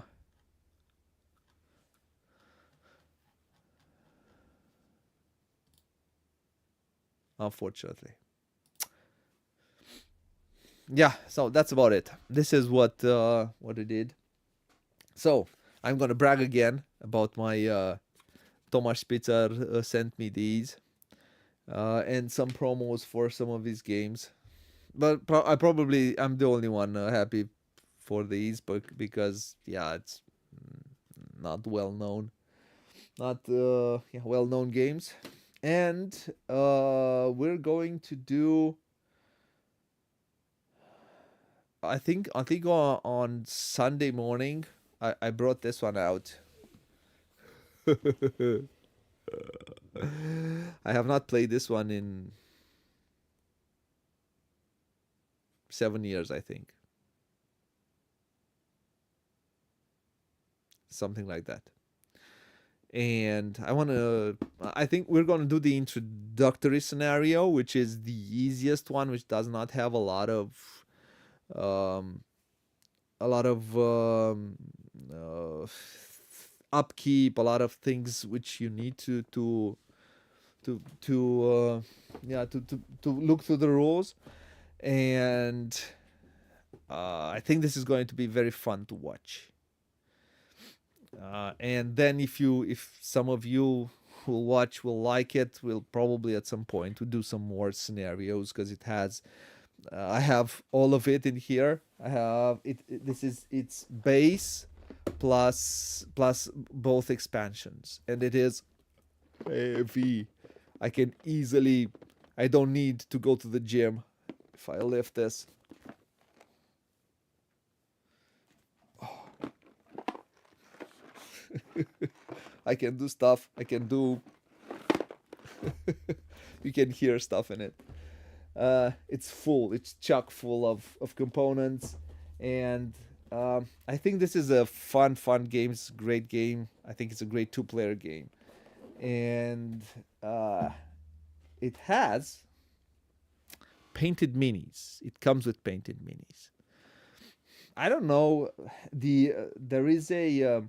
unfortunately. Yeah, so that's about it. This is what I did. So I'm gonna brag again about my Tomasz Spitzer sent me these and some promos for some of these games. But I'm the only one happy for these, but because yeah, it's not well known, not yeah, well known games, and we're going to do. I think on Sunday morning, I brought this one out. I have not played this one in 7 years, I think, something like that. And I think we're going to do the introductory scenario, which is the easiest one, which does not have um, a lot of uh, upkeep, a lot of things which you need to yeah, to look through the rules. And I think this is going to be very fun to watch. And then if some of you who watch will like it, we'll probably at some point to do some more scenarios, because it has I have all of it in here. I have this is its base plus both expansions, and it is heavy. I can easily, I don't need to go to the gym if I lift this. I can do stuff. I can do. You can hear stuff in it. It's full. It's chock full of components, and I think this is a fun game. It's a great game. I think it's a great two-player game, and uh, it has painted minis. It comes with painted minis. I don't know. There is a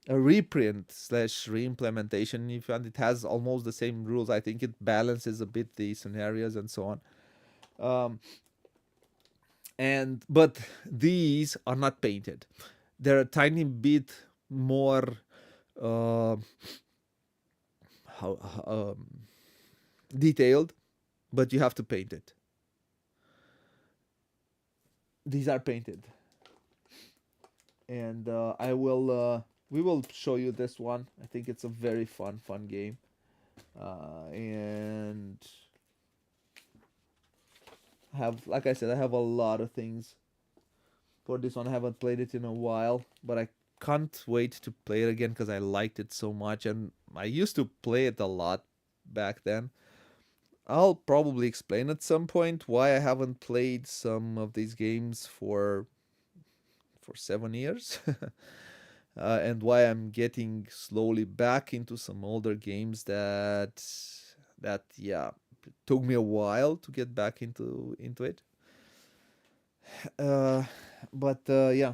reprint slash reimplementation. If and it has almost the same rules. I think it balances a bit the scenarios and so on. Um, and but these are not painted. They're a tiny bit more uh, how detailed, but you have to paint it. These are painted, and I will. We will show you this one. I think it's a very fun game, and have like I said, I have a lot of things for this one. I haven't played it in a while, but I can't wait to play it again because I liked it so much, and I used to play it a lot back then. I'll probably explain at some point why I haven't played some of these games for 7 years, and why I'm getting slowly back into some older games that yeah took me a while to get back into it. Uh, but yeah,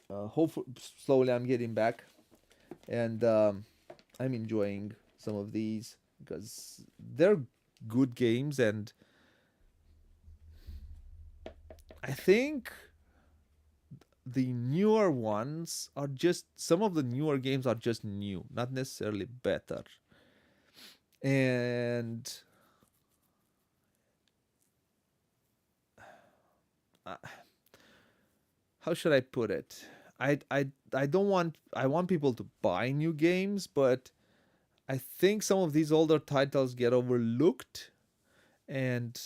hopefully slowly I'm getting back, and I'm enjoying some of these because they're good games, and I think the newer ones are just some of the newer games are just new, not necessarily better. And uh, how should I put it? I don't want I want people to buy new games, but I think some of these older titles get overlooked, and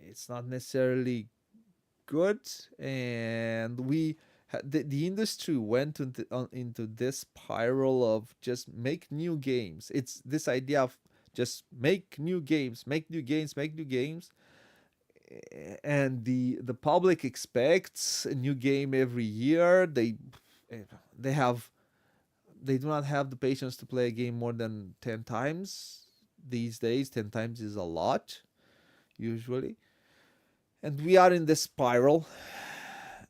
it's not necessarily good. And the industry went into this spiral of just make new games. It's this idea of just make new games, make new games, make new games, and the public expects a new game every year. They have they do not have the patience to play a game more than 10 times these days. 10 times is a lot usually, and we are in this spiral,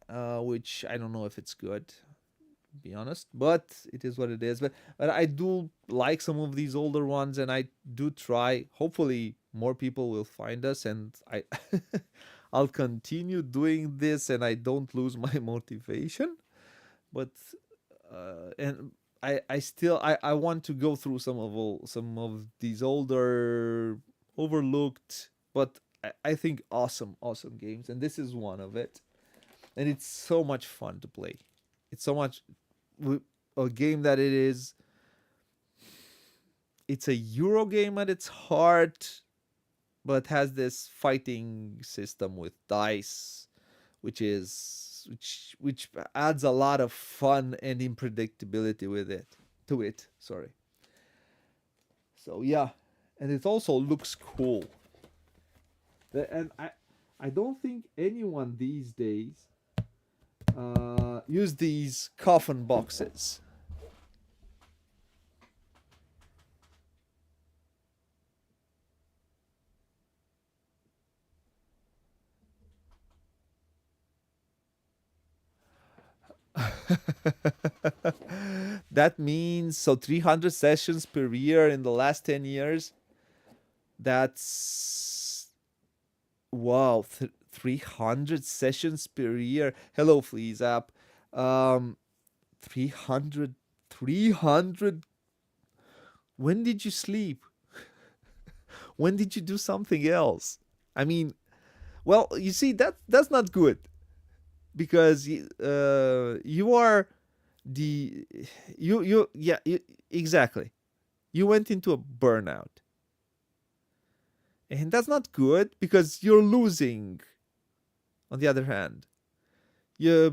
which I don't know if it's good, to be honest, but it is what it is. But I do like some of these older ones, and I do try. Hopefully, more people will find us, and I'll continue doing this, and I don't lose my motivation. But and I still I want to go through some of these older overlooked, but I think awesome games, and this is one of it. And it's so much fun to play. It's so much a game that it is. It's a Euro game at its heart, but has this fighting system with dice, which adds a lot of fun and unpredictability with it to it. Sorry. So yeah, and it also looks cool. And I don't think anyone these days use these coffin boxes. That means so 300 sessions per year in the last 10 years. That's wow, 300 sessions per year. Hello, Fleas app. Um, 300, 300. When did you sleep? When did you do something else? I mean, well, you see that's not good because you are the you yeah exactly. You went into a burnout, and that's not good because you're losing. On the other hand, you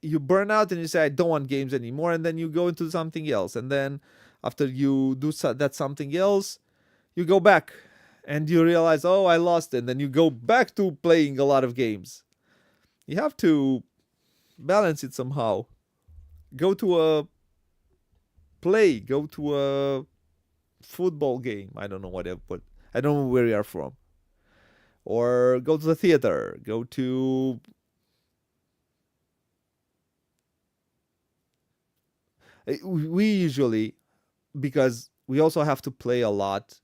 you burn out and you say I don't want games anymore, and then you go into something else, and then after you do that something else, you go back and you realize, oh, I lost, and then you go back to playing a lot of games. You have to balance it somehow. Go to a go to a football game. I don't know whatever, but I don't know where you are from. Or go to the theater. Go to we usually, because we also have to play a lot.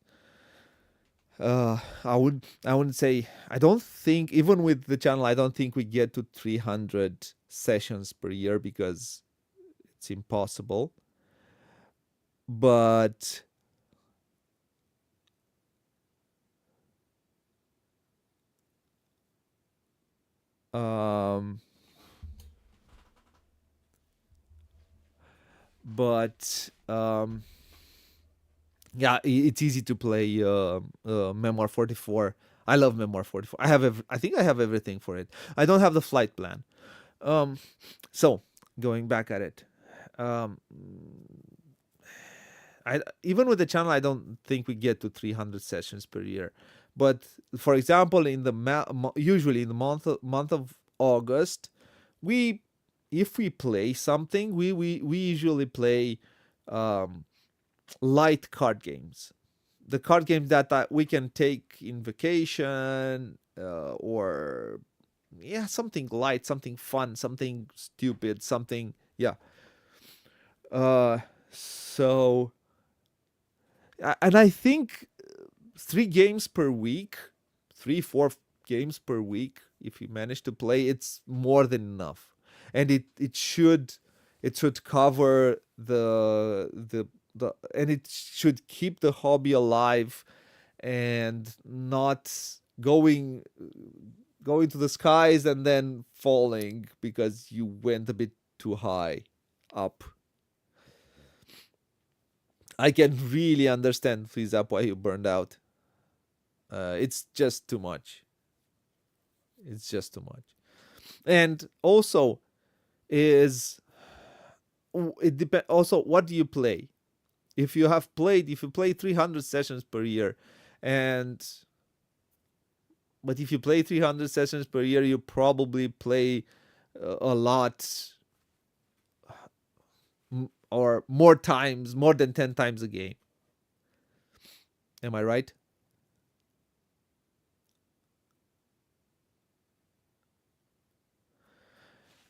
I wouldn't say, I don't think, even with the channel, I don't think we get to 300 sessions per year because it's impossible. But um but yeah, it's easy to play Memoir 44. I love Memoir 44. I think I have everything for it. I don't have the flight plan. Um so going back at it. Um I even with the channel, I don't think we get to 300 sessions per year. But for example, in the usually in the month of August, we if we play something, we usually play um, light card games. The card games that we can take in vacation, or yeah, something light, something fun, something stupid, something, yeah. Uh, so and I think 3 games per week, 3 4 games per week, if you manage to play, it's more than enough. And it should cover the and it should keep the hobby alive and not going going to the skies and then falling because you went a bit too high up. I can really understand, Freeze Up, why you burned out. It's just too much. It's just too much. And also, is it depend. Also, what do you play? If you play 300 sessions per year, and but if you play 300 sessions per year, you probably play a lot, or more times, more than 10 times a game. Am I right?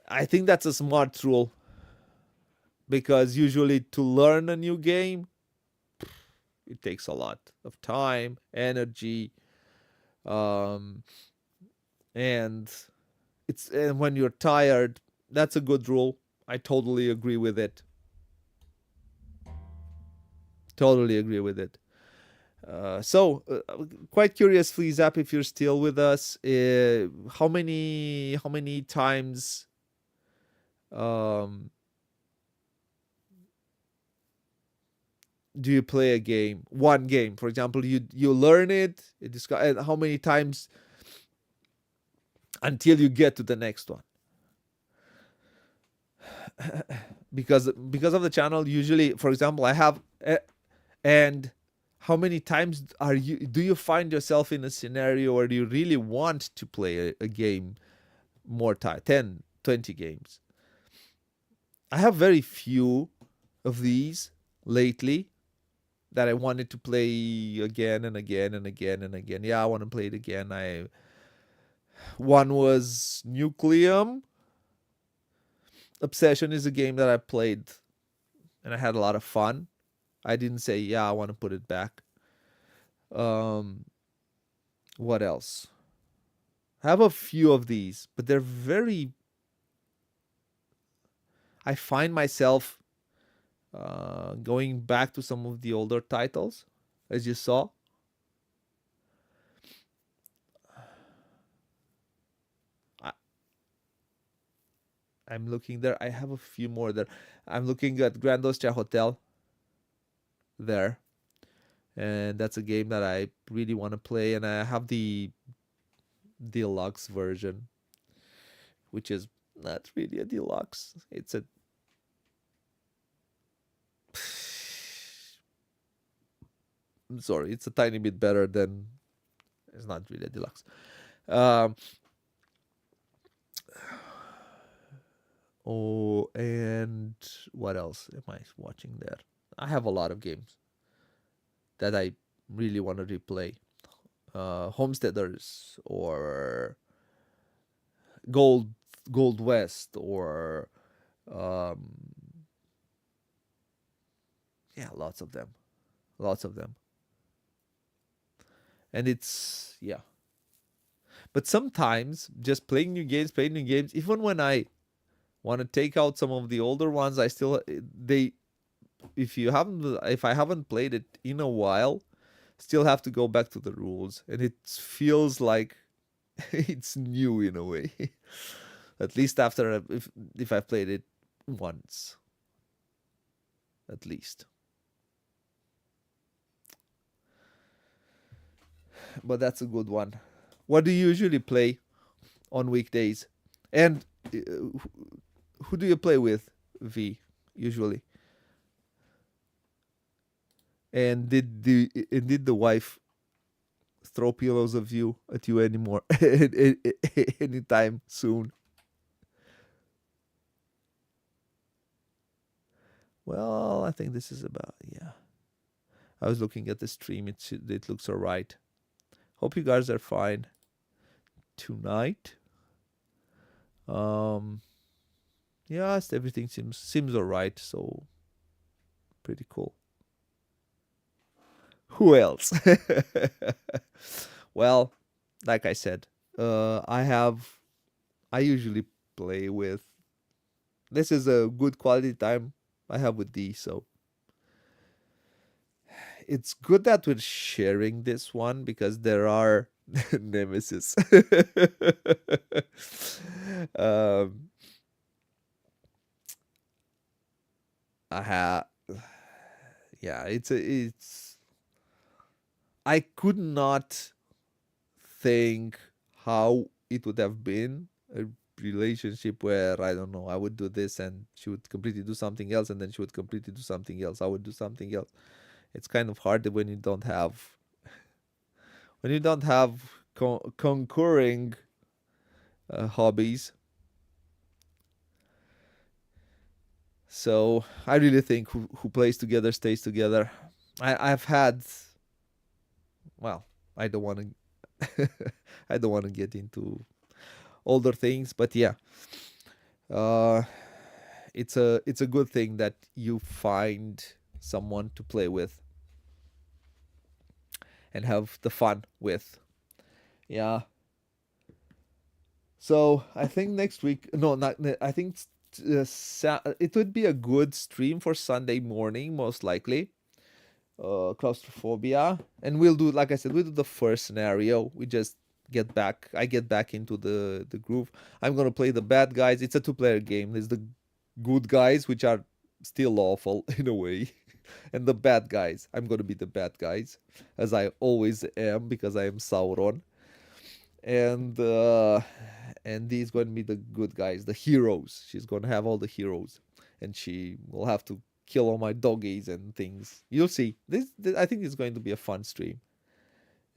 I think that's a smart rule, because usually to learn a new game, it takes a lot of time, energy, um, and and when you're tired, that's a good rule. I totally agree with it. Totally agree with it. Quite curious, please, Zap, if you're still with us. How many times um, do you play a game? One game, for example, you learn it. And how many times until you get to the next one? Because of the channel, usually, for example, I have and how many times do you find yourself in a scenario where you really want to play a game more time, 10, 20 games? I have very few of these lately that I wanted to play again and again and again and again. Yeah, I want to play it again. I One was Nucleum. Obsession is a game that I played and I had a lot of fun. I didn't say, yeah, I want to put it back. Um, what else? I have a few of these, but they're very. I find myself going back to some of the older titles, as you saw. I, I'm looking there. I have a few more there. I'm looking at Grand Austria Hotel there, and that's a game that I really want to play. And I have the deluxe version, which is not really a deluxe. It's a sorry, it's a tiny bit better than. It's not really a deluxe. Um, oh, and what else am I watching there? I have a lot of games that I really want to replay. Homesteaders or Gold Gold West or um, yeah, lots of them, and it's yeah. But sometimes just playing new games, even when I want to take out some of the older ones, I still they if I haven't played it in a while, still have to go back to the rules, and it feels like it's new in a way. At least after if I've played it once, at least. But that's a good one. What do you usually play on weekdays? And who do you play with, V, usually? And did the wife throw pillows of you at you anymore anytime soon? Well, I think this is about yeah. I was looking at the stream. It looks alright. Hope you guys are fine tonight. Um, yes, everything seems alright. So pretty cool. Who else? Well, like I said, I usually play with. This is a good quality time I have with D. So it's good that we're sharing this one because there are nemesis. um, I have, yeah, it's. I could not think how it would have been a relationship where I don't know, I would do this and she would completely do something else, and then she would completely do something else. I would do something else. It's kind of hard when you don't have concurring hobbies. So I really think who plays together stays together. I've had well, I don't want to I don't want to get into older things, but yeah, uh, it's a good thing that you find someone to play with and have the fun with. Yeah. So I think next week, no, not. I think it would be a good stream for Sunday morning, most likely. Claustrophobia, and we'll do like I said, we'll do the first scenario. We just get back. I get back into the groove. I'm gonna play the bad guys. It's a two-player game. There's the good guys, which are still awful in a way, and the bad guys. I'm gonna be the bad guys, as I always am because I am Sauron, and Dee's going to be the good guys, the heroes. She's going to have all the heroes, and she will have to kill all my doggies and things. You'll see. This I think it's going to be a fun stream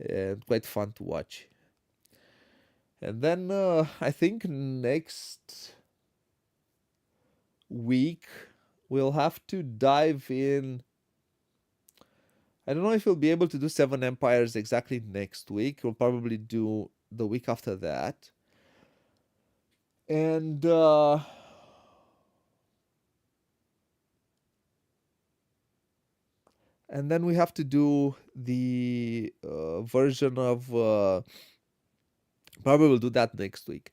and quite fun to watch. And then I think next week we'll have to dive in. I don't know if we'll be able to do Seven Empires exactly next week. We'll probably do the week after that. And then we have to do the version of probably we'll do that next week.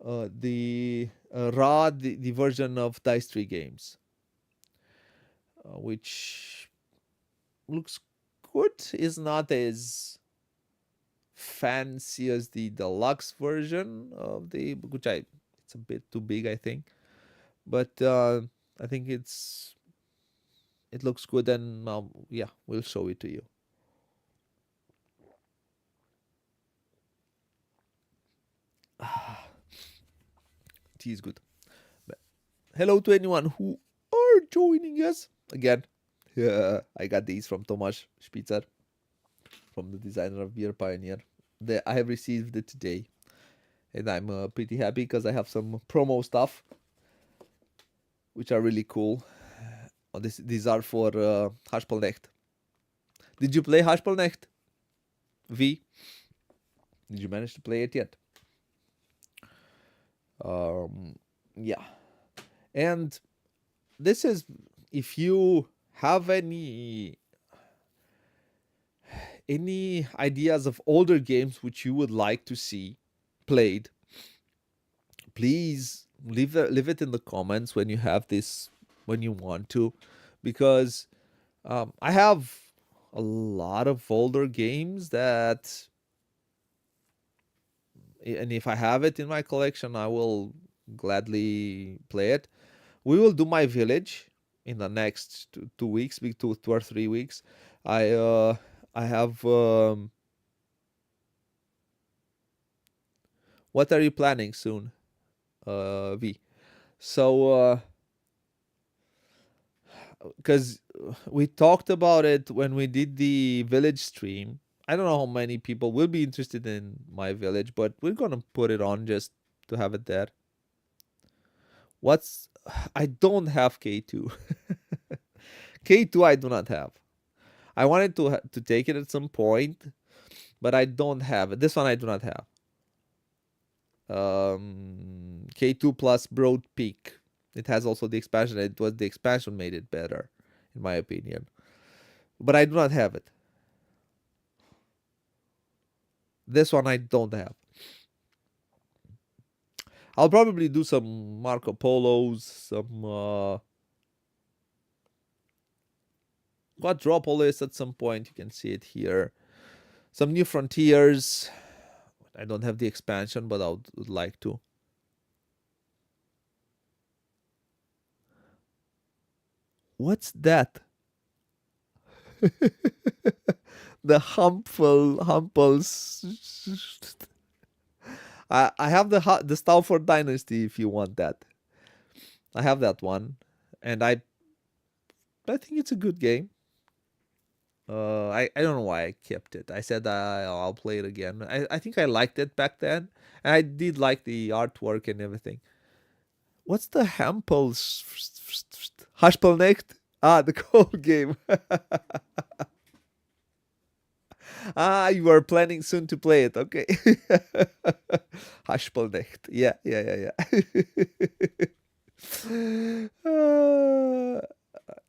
The version of Dice Tree Games, which looks good. Is not as fancy as the deluxe version of the which I it's a bit too big, I think, but I think it looks good, and yeah, we'll show it to you. Tea is good. But hello to anyone who are joining us again. Yeah, I got these from Tomasz Spitzer. from the designer of Beer Pioneer. I have received it today, and I'm pretty happy because I have some promo stuff which are really cool. These are for Haspelnecht. Did you play Haspelnecht V? Did you manage to play it yet? Yeah. And this is, if you have any ideas of older games which you would like to see played, please leave it in the comments when you have this, when you want to, because I have a lot of older games that, and if I have it in my collection, I will gladly play it. We will do my village in the next 2 weeks, 2 or 3 weeks. I have what are you planning soon, V? So because we talked about it when we did the village stream. I don't know how many people will be interested in my village, but we're gonna put it on just to have it there. What's I don't have K2. K2 I do not have. I wanted to take it at some point, but I don't have it. This one I do not have. K2 plus Broad Peak. It has also the expansion. It was the expansion made it better, in my opinion. But I do not have it. This one I don't have. I'll probably do some Marco Polos, some Quadropolis at some point. You can see it here. Some New Frontiers. I don't have the expansion, but I would like to. What's that? The Humples. I have the Stalford Dynasty if you want that. I have that one, and I think it's a good game. I don't know why I kept it. I said I'll play it again. I think I liked it back then. And I did like the artwork and everything. What's the Hampels? Haspelnecht? Ah, the cold game. Ah, you are planning soon to play it. Okay. Haspelnecht. Yeah.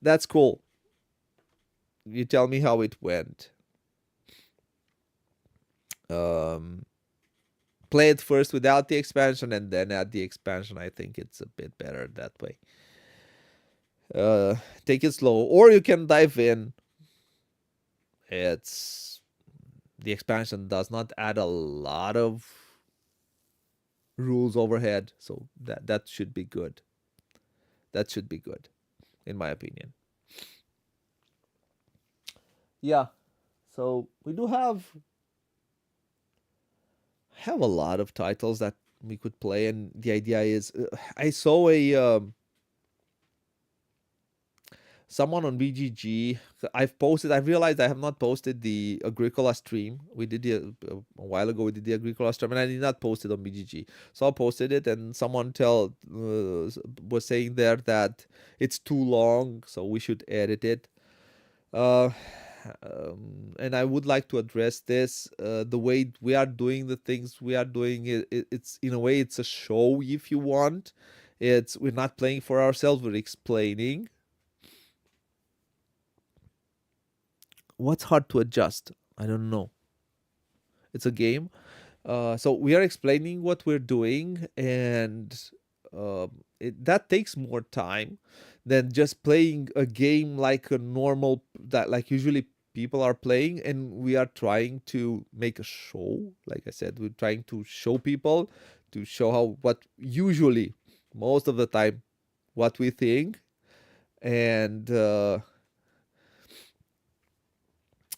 That's cool. You tell me how it went. Play it first without the expansion and then add the expansion. I think it's a bit better that way. Take it slow, or you can dive in. The expansion does not add a lot of rules overhead, so that should be good. That should be good, in my opinion. Yeah, so we do have a lot of titles that we could play, and the idea is, I saw someone on BGG. I realized I have not posted the Agricola stream. We did a while ago. We did the Agricola stream, and I did not post it on BGG. So I posted it, and someone was saying there that it's too long, so we should edit it. And I would like to address this. The way we are doing the things we are doing, it's in a way it's a show. If you want, we're not playing for ourselves. We're explaining. What's hard to adjust? I don't know. It's a game. So we are explaining what we're doing, and that takes more time than just playing a game like a normal, that like usually people are playing, and we are trying to make a show. Like I said, we're trying to show people, to show what usually, most of the time, what we think. And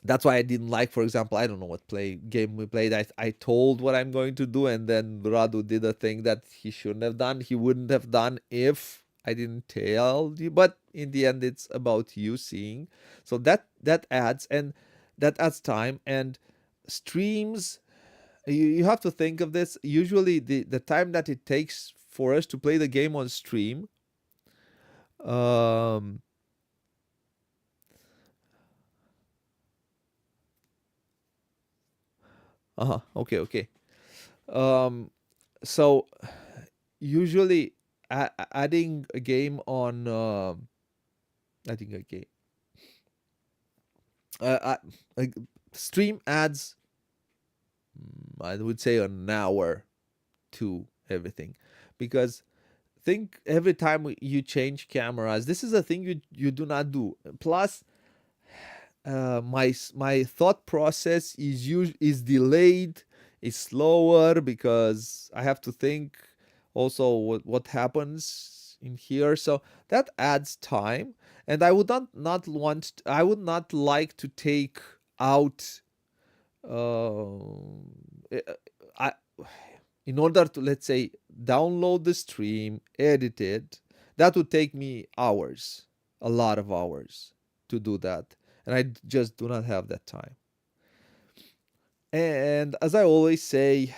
that's why I didn't like, for example, I don't know what game we played. I told what I'm going to do, and then Radu did a thing that he shouldn't have done. He wouldn't have done if I didn't tell you. But in the end, it's about you seeing. So that adds. And that adds time. And streams, you have to think of this. Usually the time that it takes for us to play the game on stream, um okay, okay. um so usually adding a game on adding a game like stream adds, I would say, an hour to everything, because think every time you change cameras, this is a thing you do not do. Plus, my thought process is delayed, is slower, because I have to think also what happens in here. So that adds time, and I would not like to take out uh, I in order to, let's say, download the stream, edit it. That would take me hours, a lot of hours to do that, and I just do not have that time. And as I always say,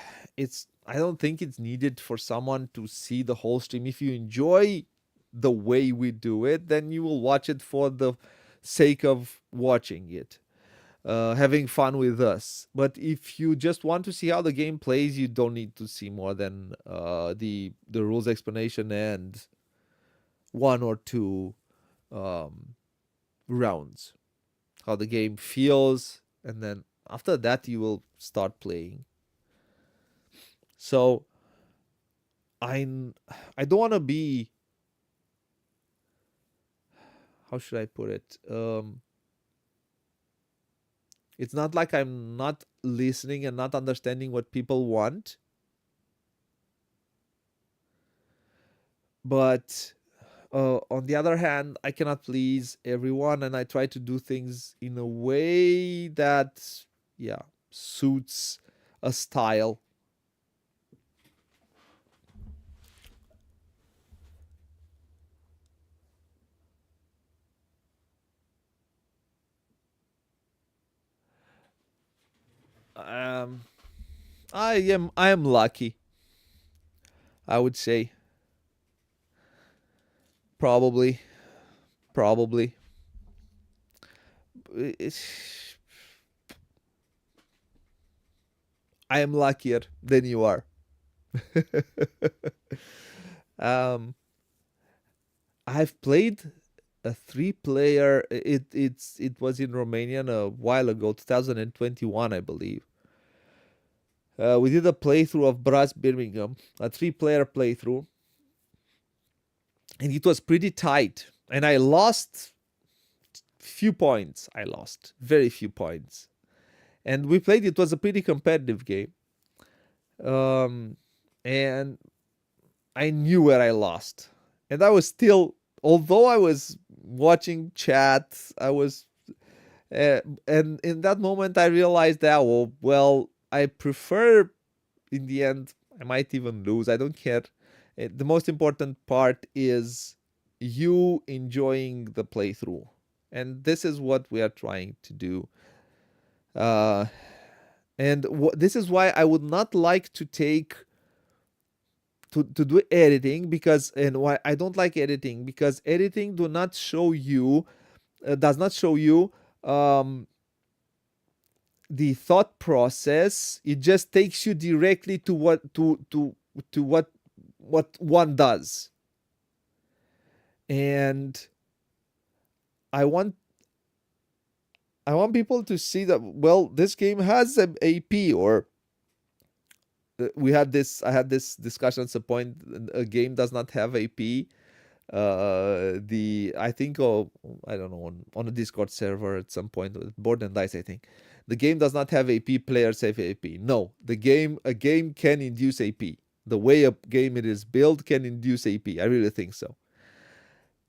I don't think it's needed for someone to see the whole stream. If you enjoy the way we do it, then you will watch it for the sake of watching it, having fun with us. But if you just want to see how the game plays, you don't need to see more than the rules explanation and one or two um, rounds, how the game feels, and then after that you will start playing. So I I don't want to be, how should I put it? It's not like I'm not listening and not understanding what people want, but on the other hand, I cannot please everyone, and I try to do things in a way that, yeah, suits a style. Um, I am lucky, I would say. Probably, probably. It's, I am luckier than you are. um, I've played a three-player. It was in Romania a while ago, 2021, I believe. We did a playthrough of Brass Birmingham, a three-player playthrough, and it was pretty tight. And I lost few points. I lost very few points, and we played. It was a pretty competitive game, um, and I knew where I lost, and I was still. Although I was watching chat, I was, and in that moment I realized that, well, I prefer, in the end, I might even lose. I don't care. The most important part is you enjoying the playthrough, and this is what we are trying to do. Uh, and this is why I would not like to take to do editing, because, and why I don't like editing, because editing do not show you does not show you um, the thought process. It just takes you directly to what one does. And I want people to see that, well, this game has an AP, or we had this I had this discussion at some point. A game does not have AP. The I think, oh, I don't know, on a Discord server at some point with Board and Dice, I think the game does not have AP. Players have AP. No, a game can induce AP. The way a game it is built can induce AP. I really think so.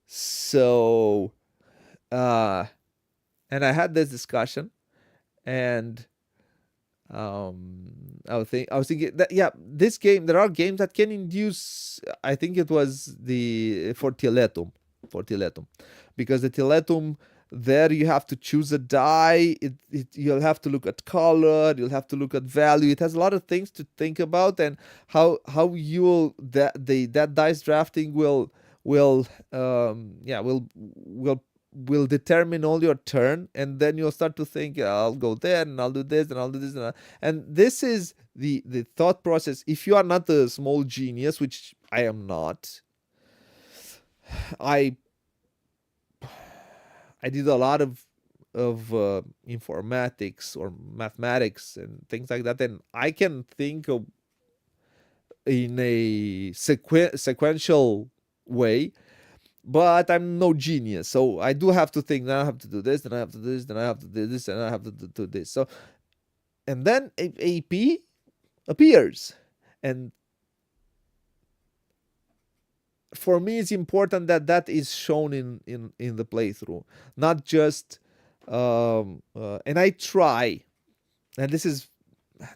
So, uh, and I had this discussion, and I was thinking that, yeah, this game, there are games that can induce. I think it was the for Tiletum, because the Tiletum There you have to choose a die. You'll have to look at color. You'll have to look at value. It has a lot of things to think about, and how you'll that dice drafting will yeah will determine all your turn, and then you'll start to think, "Yeah, I'll go there and I'll do this and I'll do this and this is the thought process. If you are not a small genius, which I am not, I I did a lot of informatics or mathematics and things like that, and I can think of in a sequential way, but I'm no genius. So I do have to think. Then I have to do this. Then I have to do this. Then I have to do this. And I have to do this. So and then AP appears, and for me, it's important that that is shown in the playthrough, not just and I try, and this is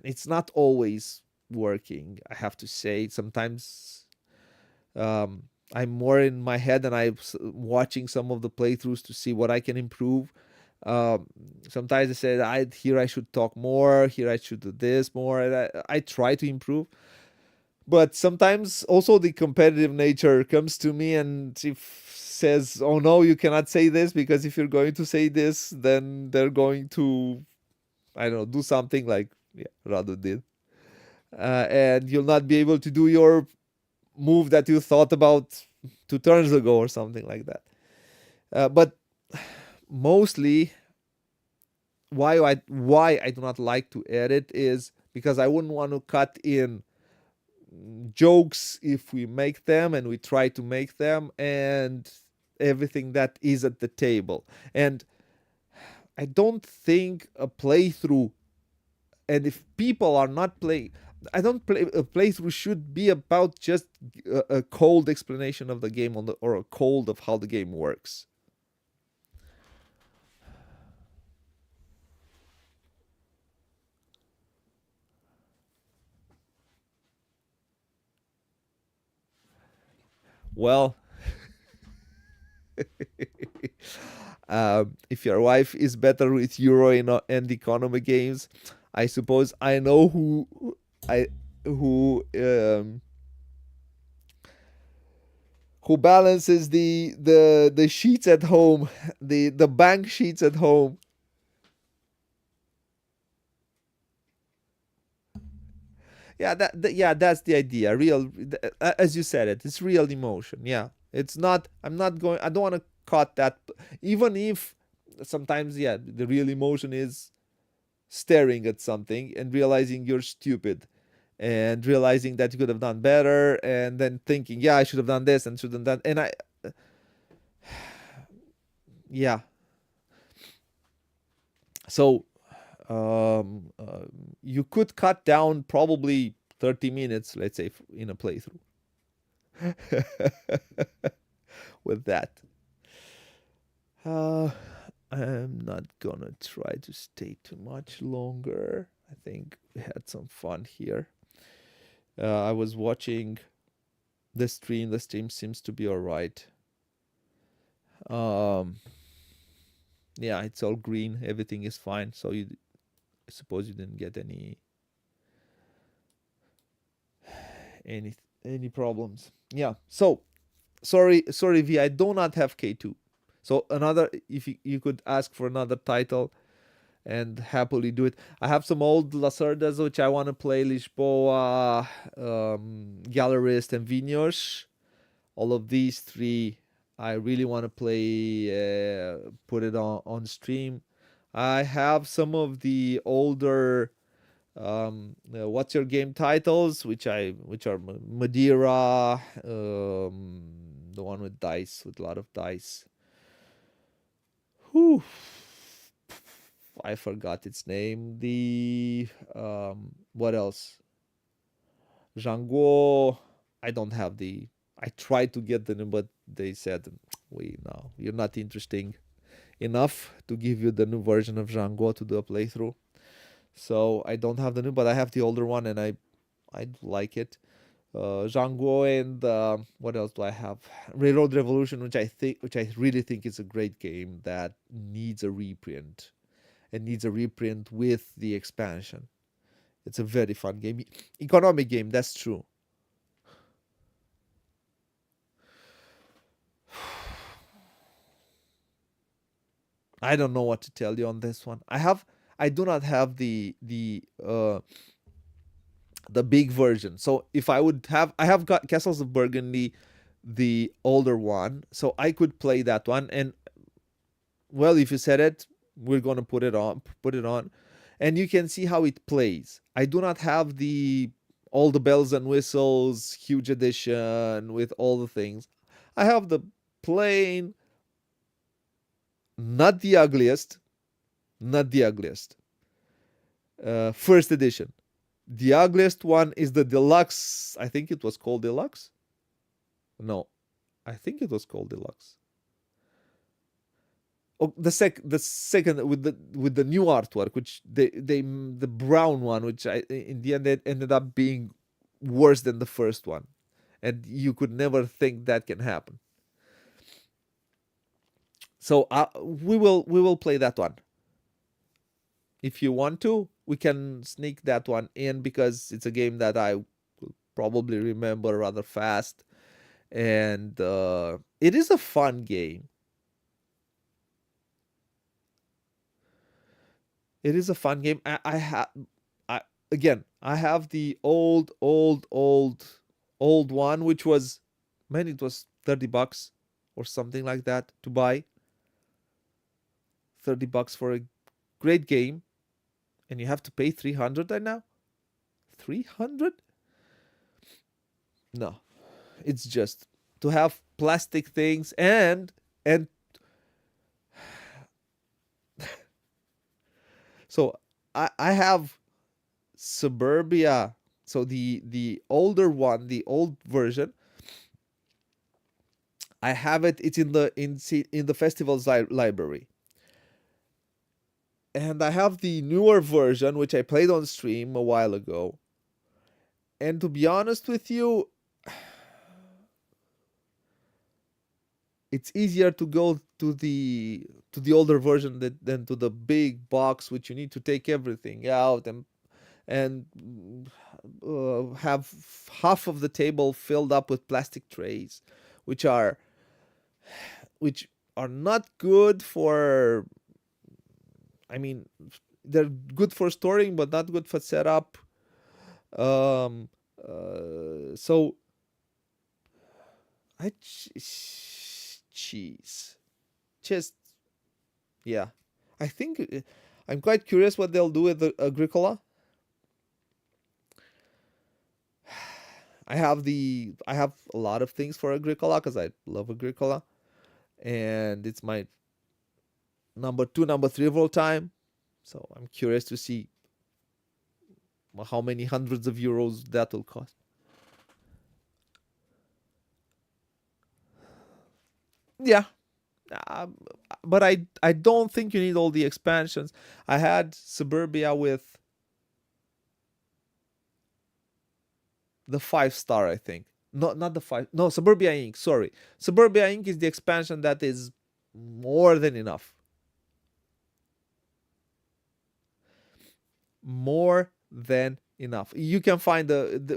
it's not always working. I have to say, sometimes I'm more in my head and I'm watching some of the playthroughs to see what I can improve. Um, Sometimes I say here I should talk more, here I should do this more, and I try to improve. But sometimes also the competitive nature comes to me and if says, "Oh no, you cannot say this because if you're going to say this, then they're going to I don't know do something like yeah, Radu did, and you'll not be able to do your move that you thought about 2 turns ago or something like that." But mostly, why I do not like to edit is because I wouldn't want to cut in jokes if we make them and we try to make them and everything that is at the table. And I don't think a playthrough, and if people are not playing, I don't play a playthrough should be about just a cold explanation of the game or a cold of how the game works. Well, if your wife is better with Euro and economy games, I suppose I know I who who balances the sheets at home, the bank sheets at home. Yeah, yeah, that's the idea. Real, as you said it, it's real emotion. Yeah, it's not. I'm not going. I don't want to cut that. Even if sometimes, yeah, the real emotion is staring at something and realizing you're stupid, and realizing that you could have done better, and then thinking, yeah, I should have done this and should have done. And yeah. So you could cut down probably 30 minutes, let's say, in a playthrough with that. Uh, I'm not gonna try to stay too much longer. I think we had some fun here. I was watching the stream. The stream seems to be all right. Um, yeah, it's all green. Everything is fine. So I suppose you didn't get any any problems. Yeah. So sorry, V. I do not have K2. So another, if you could ask for another title and happily do it. I have some old Lacerdas which I want to play, Lisboa, Gallerist, and Vinhos. All of these three I really want to play, put it on stream. I have some of the older what's your game titles, which are Madeira, the one with dice, with a lot of dice. Whew. I forgot its name. The what else? Django. I don't have the. I tried to get the name, but they said, "We no, you're not interesting enough to give you the new version of Django to do a playthrough." So I don't have the new, but I have the older one, and I like it. Django, and what else do I have? Railroad Revolution, which I really think is a great game that needs a reprint, and needs a reprint with the expansion. It's a very fun game, economic game. That's true. I don't know what to tell you on this one. I do not have the big version. So if I would have, I have got Castles of Burgundy, the older one, so I could play that one. And well, if you said it, we're gonna put it on, and you can see how it plays. I do not have the all the bells and whistles huge edition with all the things. I have the plain, not the ugliest, not the ugliest, first edition. The ugliest one is the deluxe. I think it was called deluxe. No, I think it was called deluxe. Oh, the second with the new artwork, which they the brown one, which in the end it ended up being worse than the first one, and you could never think that can happen. So we will play that one. If you want to, we can sneak that one in because it's a game that I will probably remember rather fast, and it is a fun game. It is a fun game. I have, I again, I have the old one, which was, man, it was $30 or something like that to buy. $30 for a great game, and you have to pay 300 right now. 300? No, it's just to have plastic things and so I have Suburbia. So the older one, the old version, I have it. It's in the festival's library, and I have the newer version, which I played on stream a while ago. And to be honest with you, it's easier to go to the older version than to the big box, which you need to take everything out and have half of the table filled up with plastic trays, which are which are not good for. I mean, they're good for storing, but not good for setup. Um, so I cheese just yeah. I think I'm quite curious what they'll do with the Agricola. I have a lot of things for Agricola because I love Agricola, and it's my number two, number three of all time. So I'm curious to see how many hundreds of euros that will cost. Yeah, um, but I don't think you need all the expansions. I had Suburbia with the 5 star, I think. Not the five. No, Suburbia Inc. Sorry, Suburbia Inc. is the expansion that is more than enough. More than enough. You can find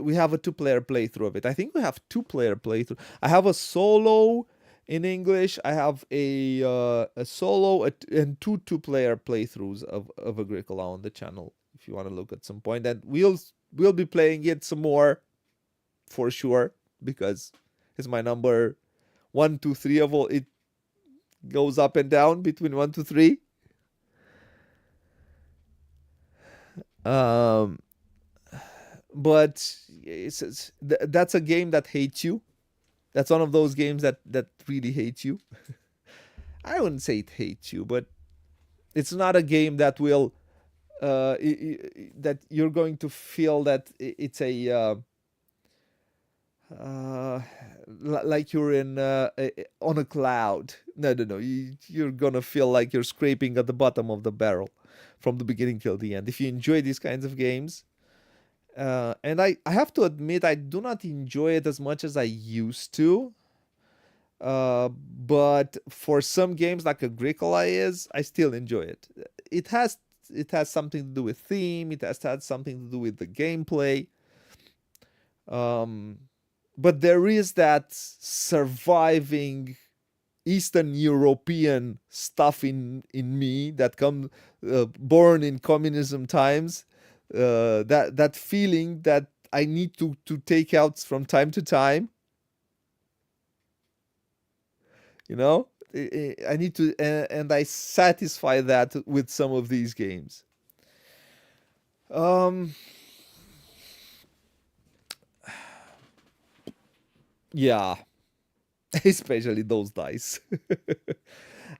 we have a two-player playthrough of it. I think we have two-player playthrough. I have a solo in English. I have a solo and two-player playthroughs of Agricola on the channel. If you want to look at some point, and we'll be playing it some more for sure because it's my number one, two, three of all. It goes up and down between one to three. Um, but that's a game that hates you. That's one of those games that really hates you. I wouldn't say it hates you, but it's not a game that will that you're going to feel that it's a uh, like you're in on a cloud. No, no, no. You're gonna feel like you're scraping at the bottom of the barrel from the beginning till the end. If you enjoy these kinds of games, And I have to admit I do not enjoy it as much as I used to. But for some games like Agricola is, I still enjoy it. It has it has something to do with theme. It has had something to do with the gameplay. Um, but there is that surviving Eastern European stuff in me that comes born in communism times. That feeling that I need to take out from time to time. You know, I need to, and I satisfy that with some of these games. Um, yeah, especially those dice.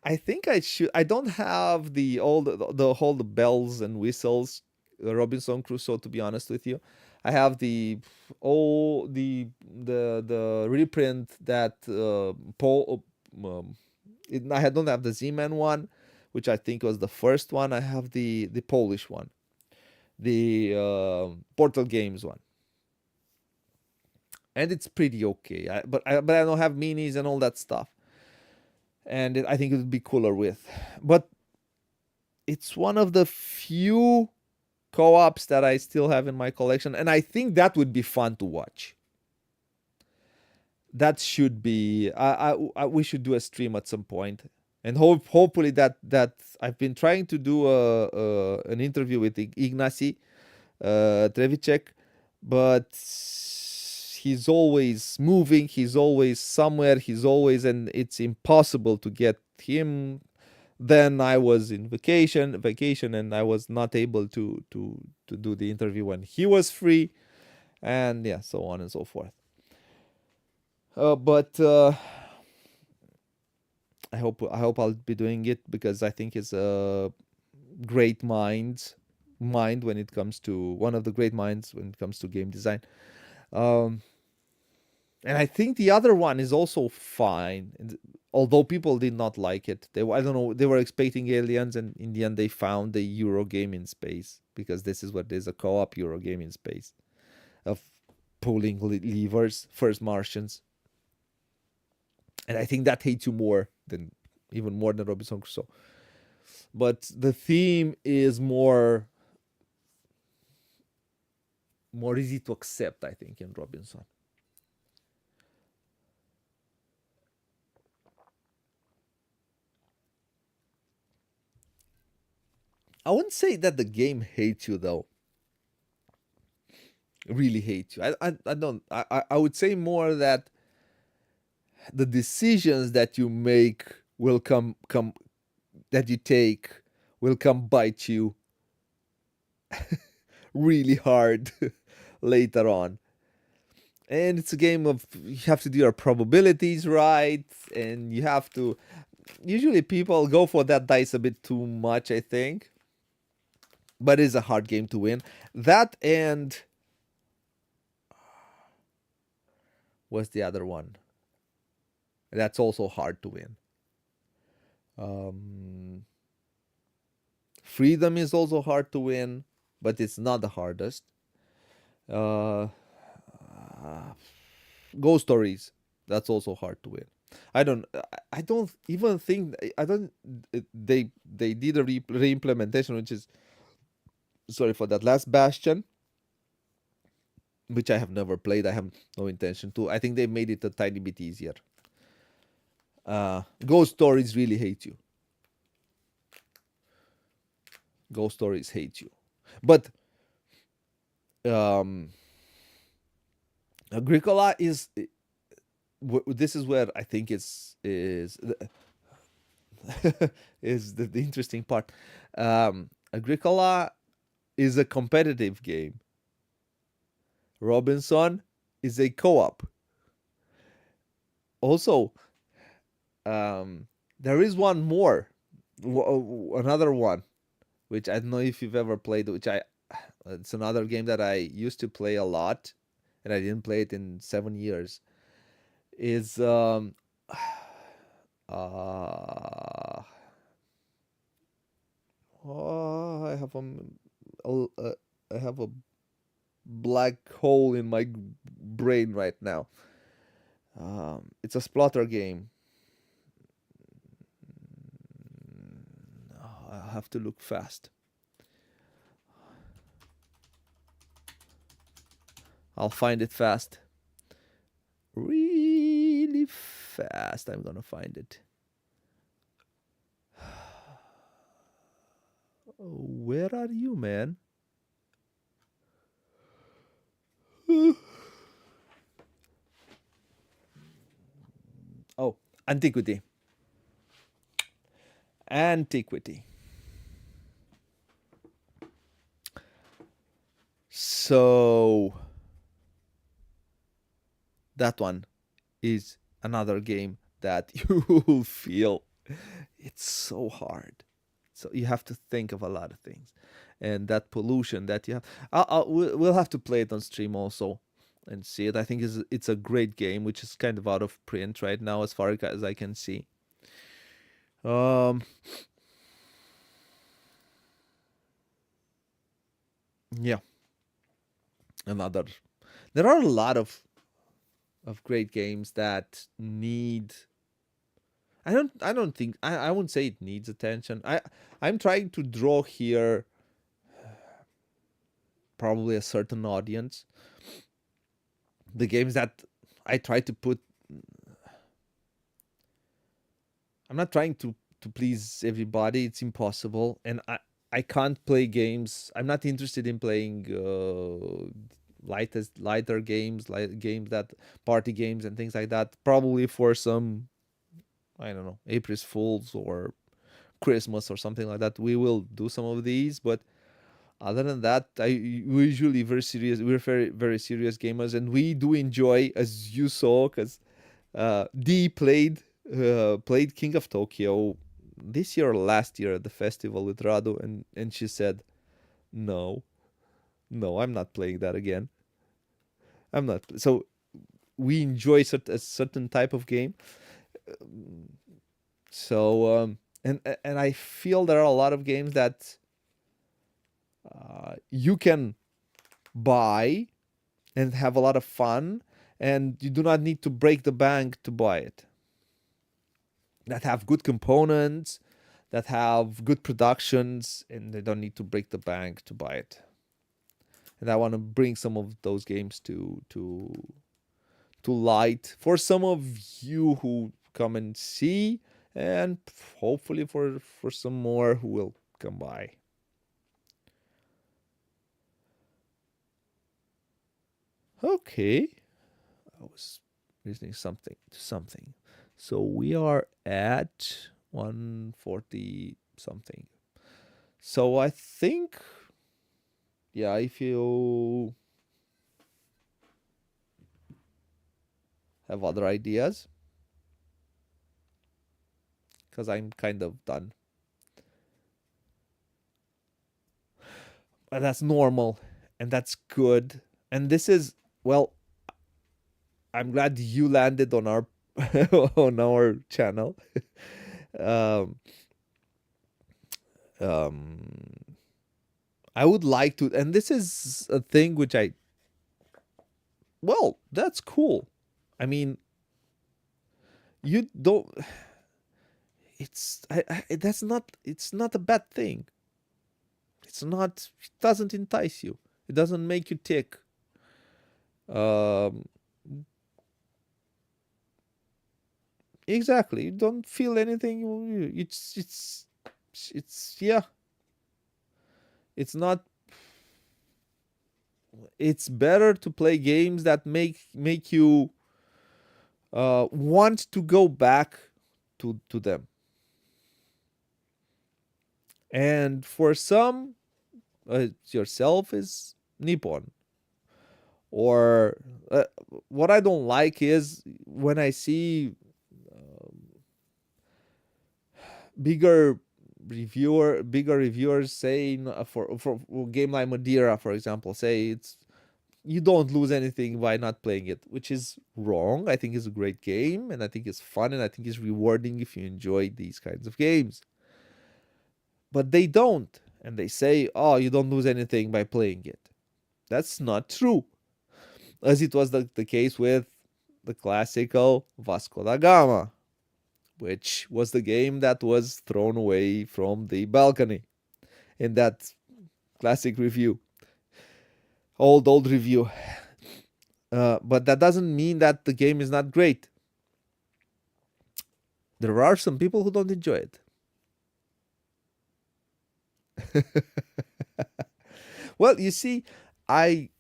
I think I should. I don't have the whole the bells and whistles Robinson Crusoe. To be honest with you, I have the reprint that Paul. I don't have the Z-Man one, which I think was the first one. I have the Polish one, the Portal Games one, and it's pretty okay. But I don't have minis and all that stuff, and I think it would be cooler with. But it's one of the few co-ops that I still have in my collection, and I think that would be fun to watch. That should be. We should do a stream at some point, and hopefully that I've been trying to do an interview with Ignacy Trevicek, but he's always moving. He's always somewhere. He's always, and it's impossible to get him. Then I was in vacation, and I was not able to do the interview when he was free, and yeah, so on and so forth. But I hope I'll be doing it because I think it's a great mind when it comes to one of the great minds when it comes to game design. Um, and I think the other one is also fine. Although people did not like it, I don't know, they were expecting aliens, and in the end they found the Euro game in space because this is what is a co-op Euro game in space of pulling levers, first Martians, and I think that hates you more than even more than Robinson Crusoe. But the theme is more easy to accept, I think, in Robinson. I wouldn't say that the game hates you though. Really hates you. I don't. I would say more that the decisions that you make will come that you take will come bite you really hard later on. And it's a game of you have to do your probabilities right, and you have to. Usually, people go for that dice a bit too much, I think, but it's a hard game to win. That and what's the other one? That's also hard to win. Um, Freedom is also hard to win, but it's not the hardest. Uh, Ghost Stories, that's also hard to win. I don't. I don't even think. I don't. They did a re-implementation, which is sorry for that last Bastion, which I have never played. I have no intention to. I think they made it a tiny bit easier. Ghost Stories really hate you. Ghost Stories hate you, but um, Agricola is. This is where I think is is the interesting part. Agricola is a competitive game. Robinson is a co-op. Also, there is one more, another one, which I don't know if you've ever played. Which it's another game that I used to play a lot, and I didn't play it in 7 years. Is uh, oh, I have a black hole in my brain right now. It's a splatter game. I have to look fast. I'll find it fast. Really fast. I'm gonna find it. Where are you, man? Oh, Antiquity. Antiquity. So that one is another game that you will feel it's so hard. So you have to think of a lot of things, and that pollution that you have. We'll have to play it on stream also and see it. I think it's a great game, which is kind of out of print right now, as far as I can see. Um, yeah, another. There are a lot of great games that need. I don't think I won't say it needs attention. I'm trying to draw here probably a certain audience. The games that I try to put, I'm not trying to please everybody. It's impossible, and I can't play games. I'm not interested in playing lighter games, like games that party games and things like that. Probably for some, I don't know, April's Fools or Christmas or something like that. We will do some of these, but other than that, we usually very serious. We're very serious gamers, and we do enjoy, as you saw, because D played King of Tokyo this year or last year at the festival with Radu, and she said, "No, no, I'm not playing that again. I'm not." So we enjoy a certain type of game. So and I feel there are a lot of games that you can buy and have a lot of fun, and you do not need to break the bank to buy it. That have good components, that have good productions, and they don't need to break the bank to buy it. And I want to bring some of those games to light for some of you who come and see, and hopefully for some more who will come by. Okay, I was listening to something. So we are at 140 something. So I think, yeah, if you have other ideas, because I'm kind of done. But that's normal, and that's good. And this is, well, I'm glad you landed on our on our channel. um, um, I would like to, and this is a thing which well, that's cool. I mean, you don't. That's not. It's not a bad thing. It's not. It doesn't entice you. It doesn't make you tick. Um, exactly. You don't feel anything. It's yeah. It's not. It's better to play games that make you want to go back to them. And for some, yourself is Nippon. Or what I don't like is when I see bigger bigger reviewers saying for game like Madeira, for example, say it's you don't lose anything by not playing it, which is wrong. I think it's a great game, and I think it's fun, and I think it's rewarding if you enjoy these kinds of games. But they don't, and they say, "Oh, you don't lose anything by playing it." That's not true, as it was the case with the classical Vasco da Gama, which was the game that was thrown away from the balcony in that classic review, old review. But that doesn't mean that the game is not great. There are some people who don't enjoy it. Well, you see, I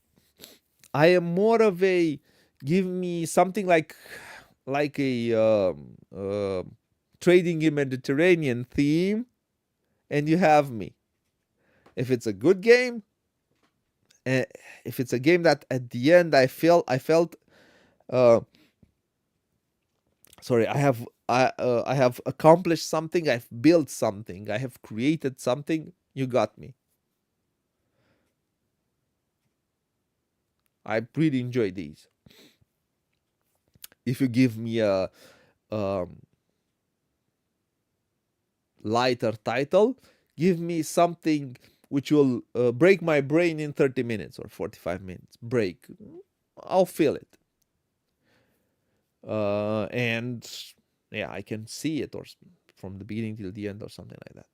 I am more of a give me something like a trading in Mediterranean theme, and you have me. If it's a good game, uh, if it's a game that at the end I felt uh, sorry, I have accomplished something, I've built something, I have created something. You got me. I really enjoy these. If you give me a um, lighter title, give me something which will break my brain in 30 minutes or 45 minutes. Break. I'll feel it. And yeah, I can see it or from the beginning till the end or something like that.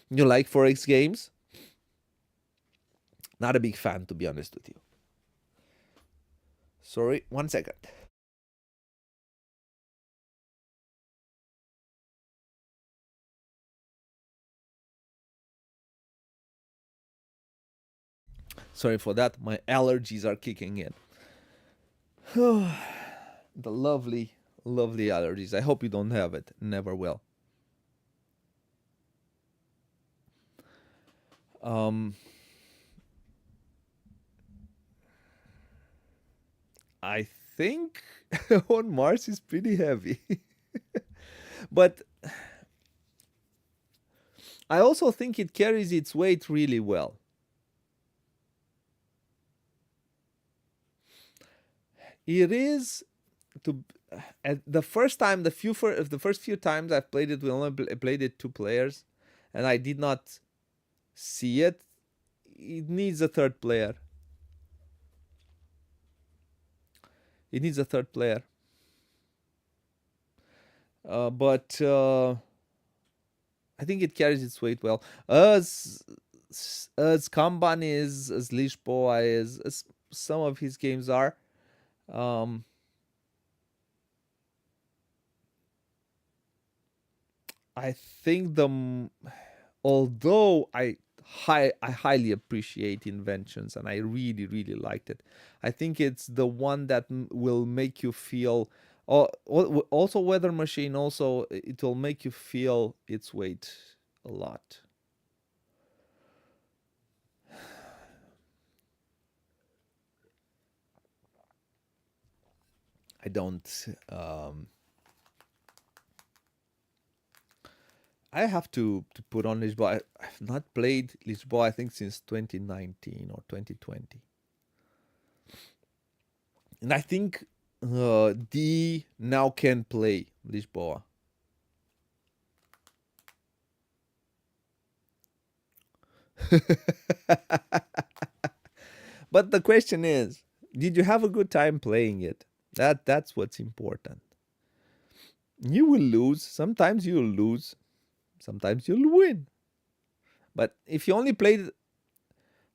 You like 4X games? Not a big fan, to be honest with you. Sorry, 1 second. Sorry for that. My allergies are kicking in. The lovely, lovely allergies. I hope you don't have it. Never will. Um, I think on Mars is pretty heavy, but I also think it carries its weight really well. It is to at the first time, the first few times I've played it, we only played it two players, and I did not see it. It needs a third player. It needs a third player. But I think it carries its weight well. As Kanban is, as Lisboa is, as some of his games are. Um, I think although I highly appreciate Inventions and I really liked it. I think it's the one that will make you feel. Also, Weather Machine. Also, it will make you feel its weight a lot. I don't. I have to put on Lisboa. I've not played Lisboa, I think, since 2019 or 2020. And I think D now can play Lisboa. But the question is, did you have a good time playing it? That's what's important. You will lose. Sometimes you'll lose. Sometimes you'll win. But if you only played,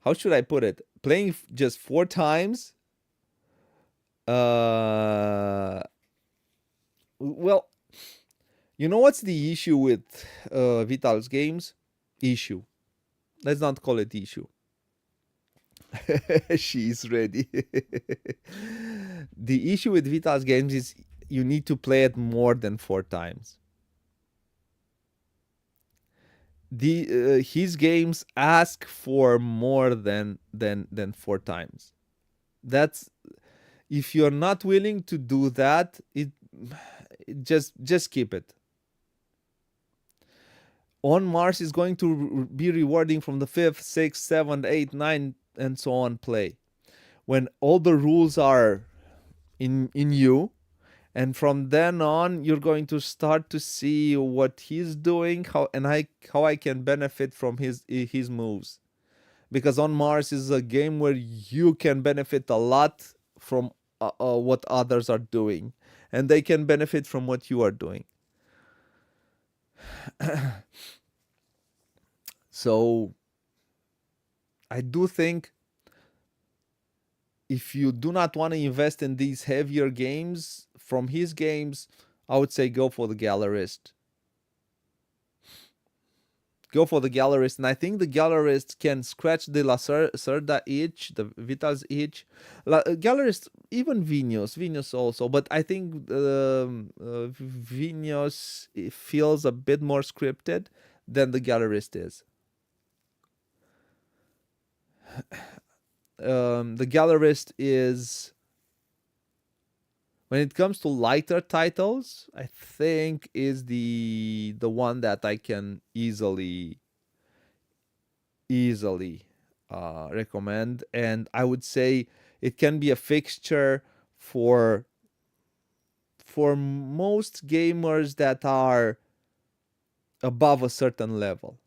how should I put it? Playing just four times. Well, you know what's the issue with Vital's games? Issue. Let's not call it issue. She's ready. The issue with Vital's games is you need to play it more than four times. His games ask for more than four times. That's if you're not willing to do that, it just keep it. On Mars is going to be rewarding from the fifth, sixth, seventh, eighth, ninth, and so on play. When all the rules are in you, and from then on you're going to start to see what he's doing, how I can benefit from his moves, because on Mars is a game where you can benefit a lot from what others are doing, and they can benefit from what you are doing. So I do think if you do not want to invest in these heavier games from his games, I would say go for the Gallerist. Go for the Gallerist, and I think the Gallerist can scratch the Lacerda itch, the Vital's itch. Gallerist, even Vinhos also, but I think Vinhos feels a bit more scripted than the Gallerist is. The Gallerist is, when it comes to lighter titles, I think is the one that I can easily recommend, and I would say it can be a fixture for most gamers that are above a certain level.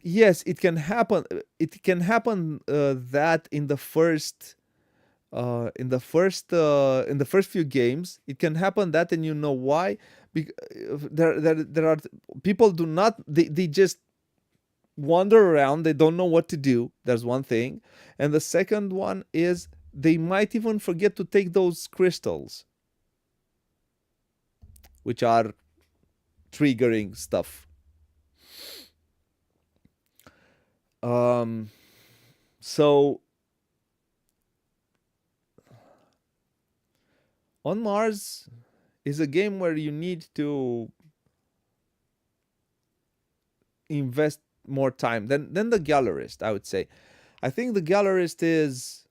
Yes, it can happen. It can happen that in the first few games, it can happen that, and you know why? There are people do not, they just wander around. They don't know what to do. There's one thing, and the second one is they might even forget to take those crystals, which are triggering stuff. Um, so on Mars is a game where you need to invest more time than the Gallerist, I would say. I think the Gallerist is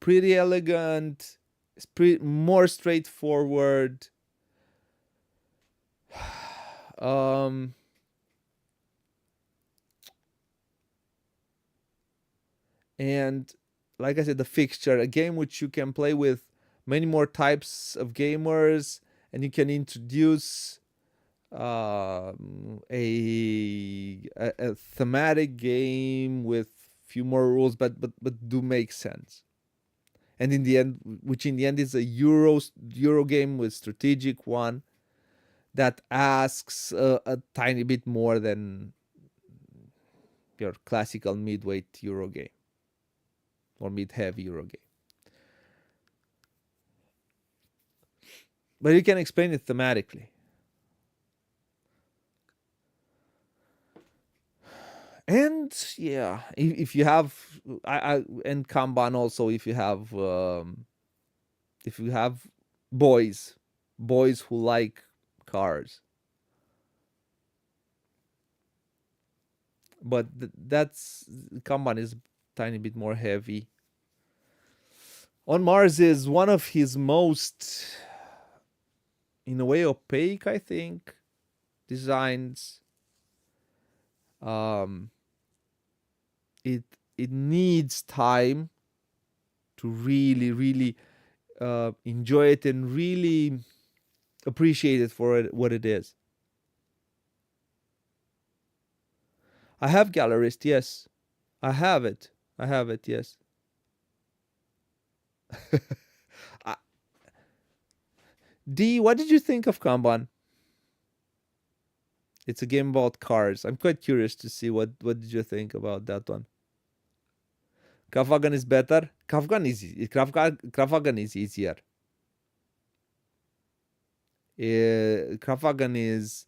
pretty elegant, it's more straightforward. Um, and like I said, the fixture, a game which you can play with many more types of gamers, and you can introduce a thematic game with few more rules, but do make sense. And in the end, which in the end is a Euro game with strategic one that asks a tiny bit more than your classical mid-weight Euro game or mid-heavy Euro game. But you can explain it thematically. And yeah, if you have, and Kanban also, if you have boys who like cars, but that's Kanban is a tiny bit more heavy. On Mars is one of his most, in a way, opaque, I think, designs. Um, it needs time to really enjoy it and really appreciate it for what it is. I have Gallerist, yes. I have it. Yes. I- D, what did you think of Kanban? It's a game about cars. I'm quite curious to see what did you think about that one. Crafwagen is better. Crafwagen is easier. Crafwagen is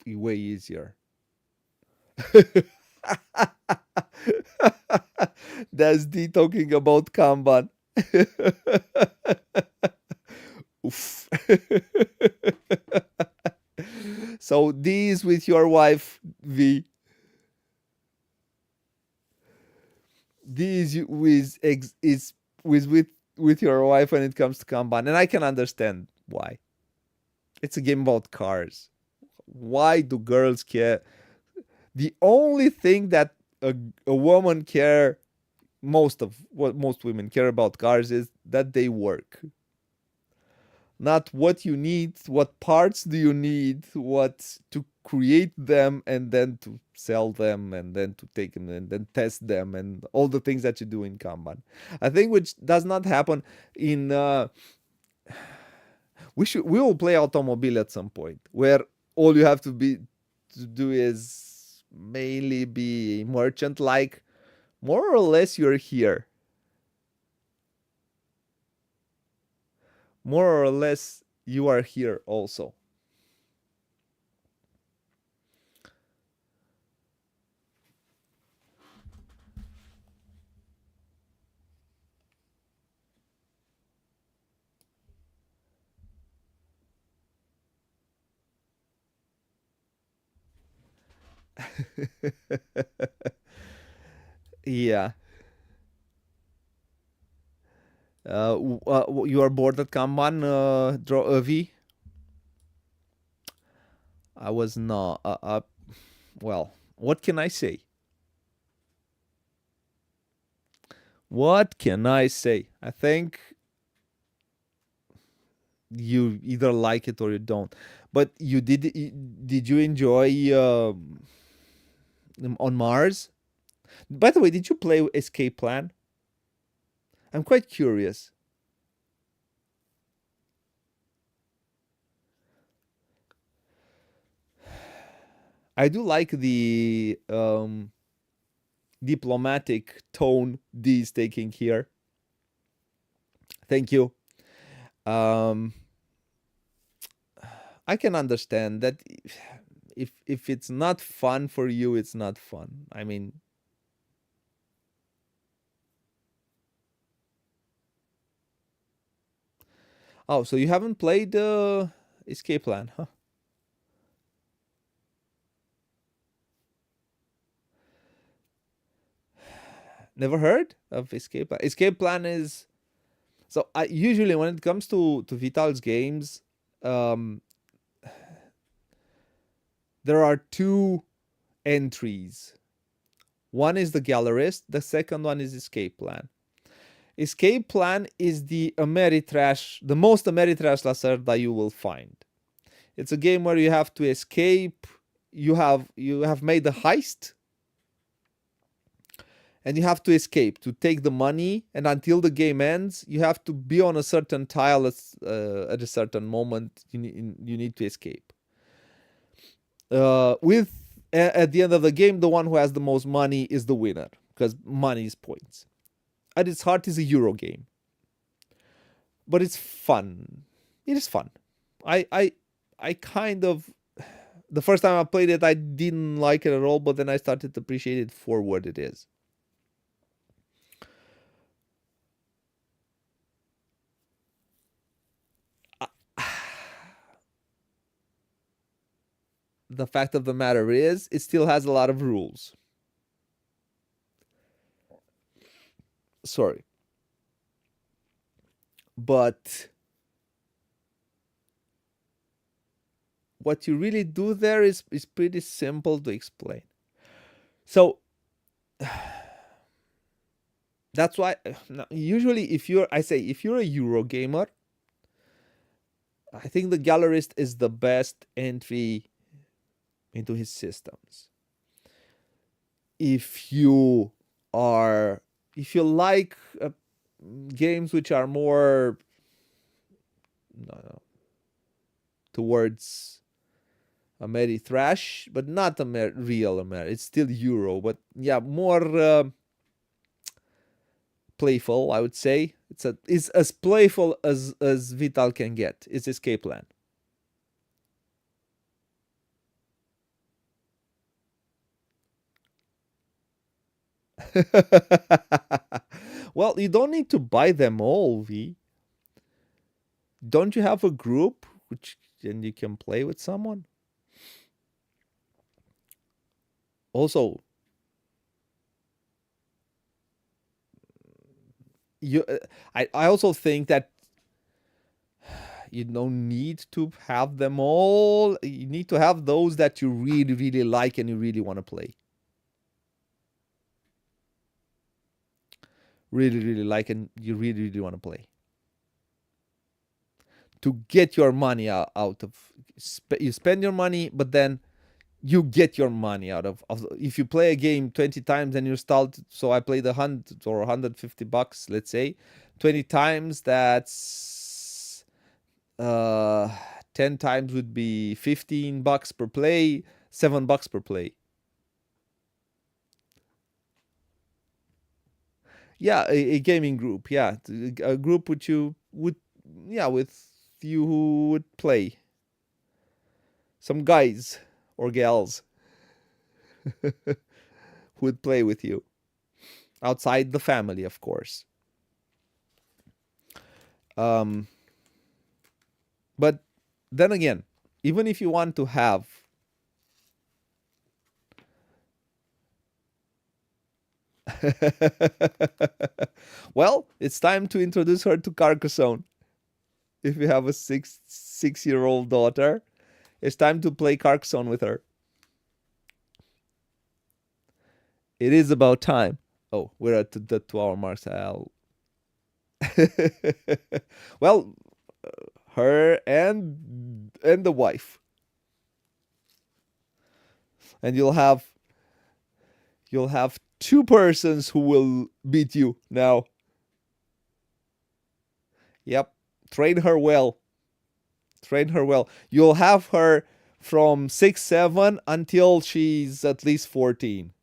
way easier. That's D talking about Kanban. Oof. So D is with your wife, V. D is with your wife when it comes to Kanban, and I can understand why. It's a game about cars. Why do girls care? The only thing that a woman care, most of what most women care about cars, is that they work. Not what you need, what parts do you need, what to create them, and then to sell them, and then to take them and then test them, and all the things that you do in Kanban. I think which does not happen in we will play automobile at some point where all you have to do is mainly be merchant, like more or less you're here, more or less you are here also. Yeah. You are bored at Kanban, V? I was not. Well, what can I say? What can I say? I think you either like it or you don't. But did you enjoy on Mars? By the way, did you play Escape Plan? I'm quite curious. I do like the diplomatic tone D is taking here. Thank you. Um, I can understand that if it's not fun for you, it's not fun. I mean, oh, so you haven't played Escape Plan, huh? Never heard of Escape Plan? Escape Plan is so I usually when it comes to Vital's games, um, there are two entries. One is the Gallerist, the second one is Escape Plan. Escape Plan is the Ameritrash, the most Ameritrash Lacerda you will find. It's a game where you have to escape. You have made a heist, and you have to escape to take the money. And until the game ends, you have to be on a certain tile at a certain moment. You need to escape. With at the end of the game, the one who has the most money is the winner because money is points. At its heart, is a Euro game, but it's fun. It is fun. I kind of the first time I played it, I didn't like it at all, but then I started to appreciate it for what it is. The fact of the matter is, it still has a lot of rules. Sorry. But what you really do there is pretty simple to explain. So that's why usually if you're a Euro gamer, I think the Gallerist is the best entry into his systems. If you are if you like games which are more no, no, towards Ameritrash, but not real Ameritrash. It's still Euro, but yeah, more playful. I would say it's as playful as Vital can get. It's Escape Plan. Well, you don't need to buy them all, V. Don't you have a group which then you can play with someone? Also, you I also think that You don't need to have them all. You need to have those that you really, really like and you really want to play. Really, really like and you really, really want to play. To get your money out of, you spend your money, but then you get your money out of if you play a game 20 times and you start, so I played 100 or 150 bucks, let's say 20 times, that's 10 times would be 15 bucks per play, 7 bucks per play. Yeah, a gaming group, yeah, a group which you would, yeah, with you who would play, some guys or gals who would play with you outside the family, of course. um but then again, even if you want to have, well, it's time to introduce her to Carcassonne. If you have a six-year old daughter, it's time to play Carcassonne with her. It is about time. Oh, we're at the 2 hour mark. So well, her and the wife, and you'll have two persons who will beat you now. Yep, train her well. Train her well. You'll have her from 6, 7 until she's at least 14.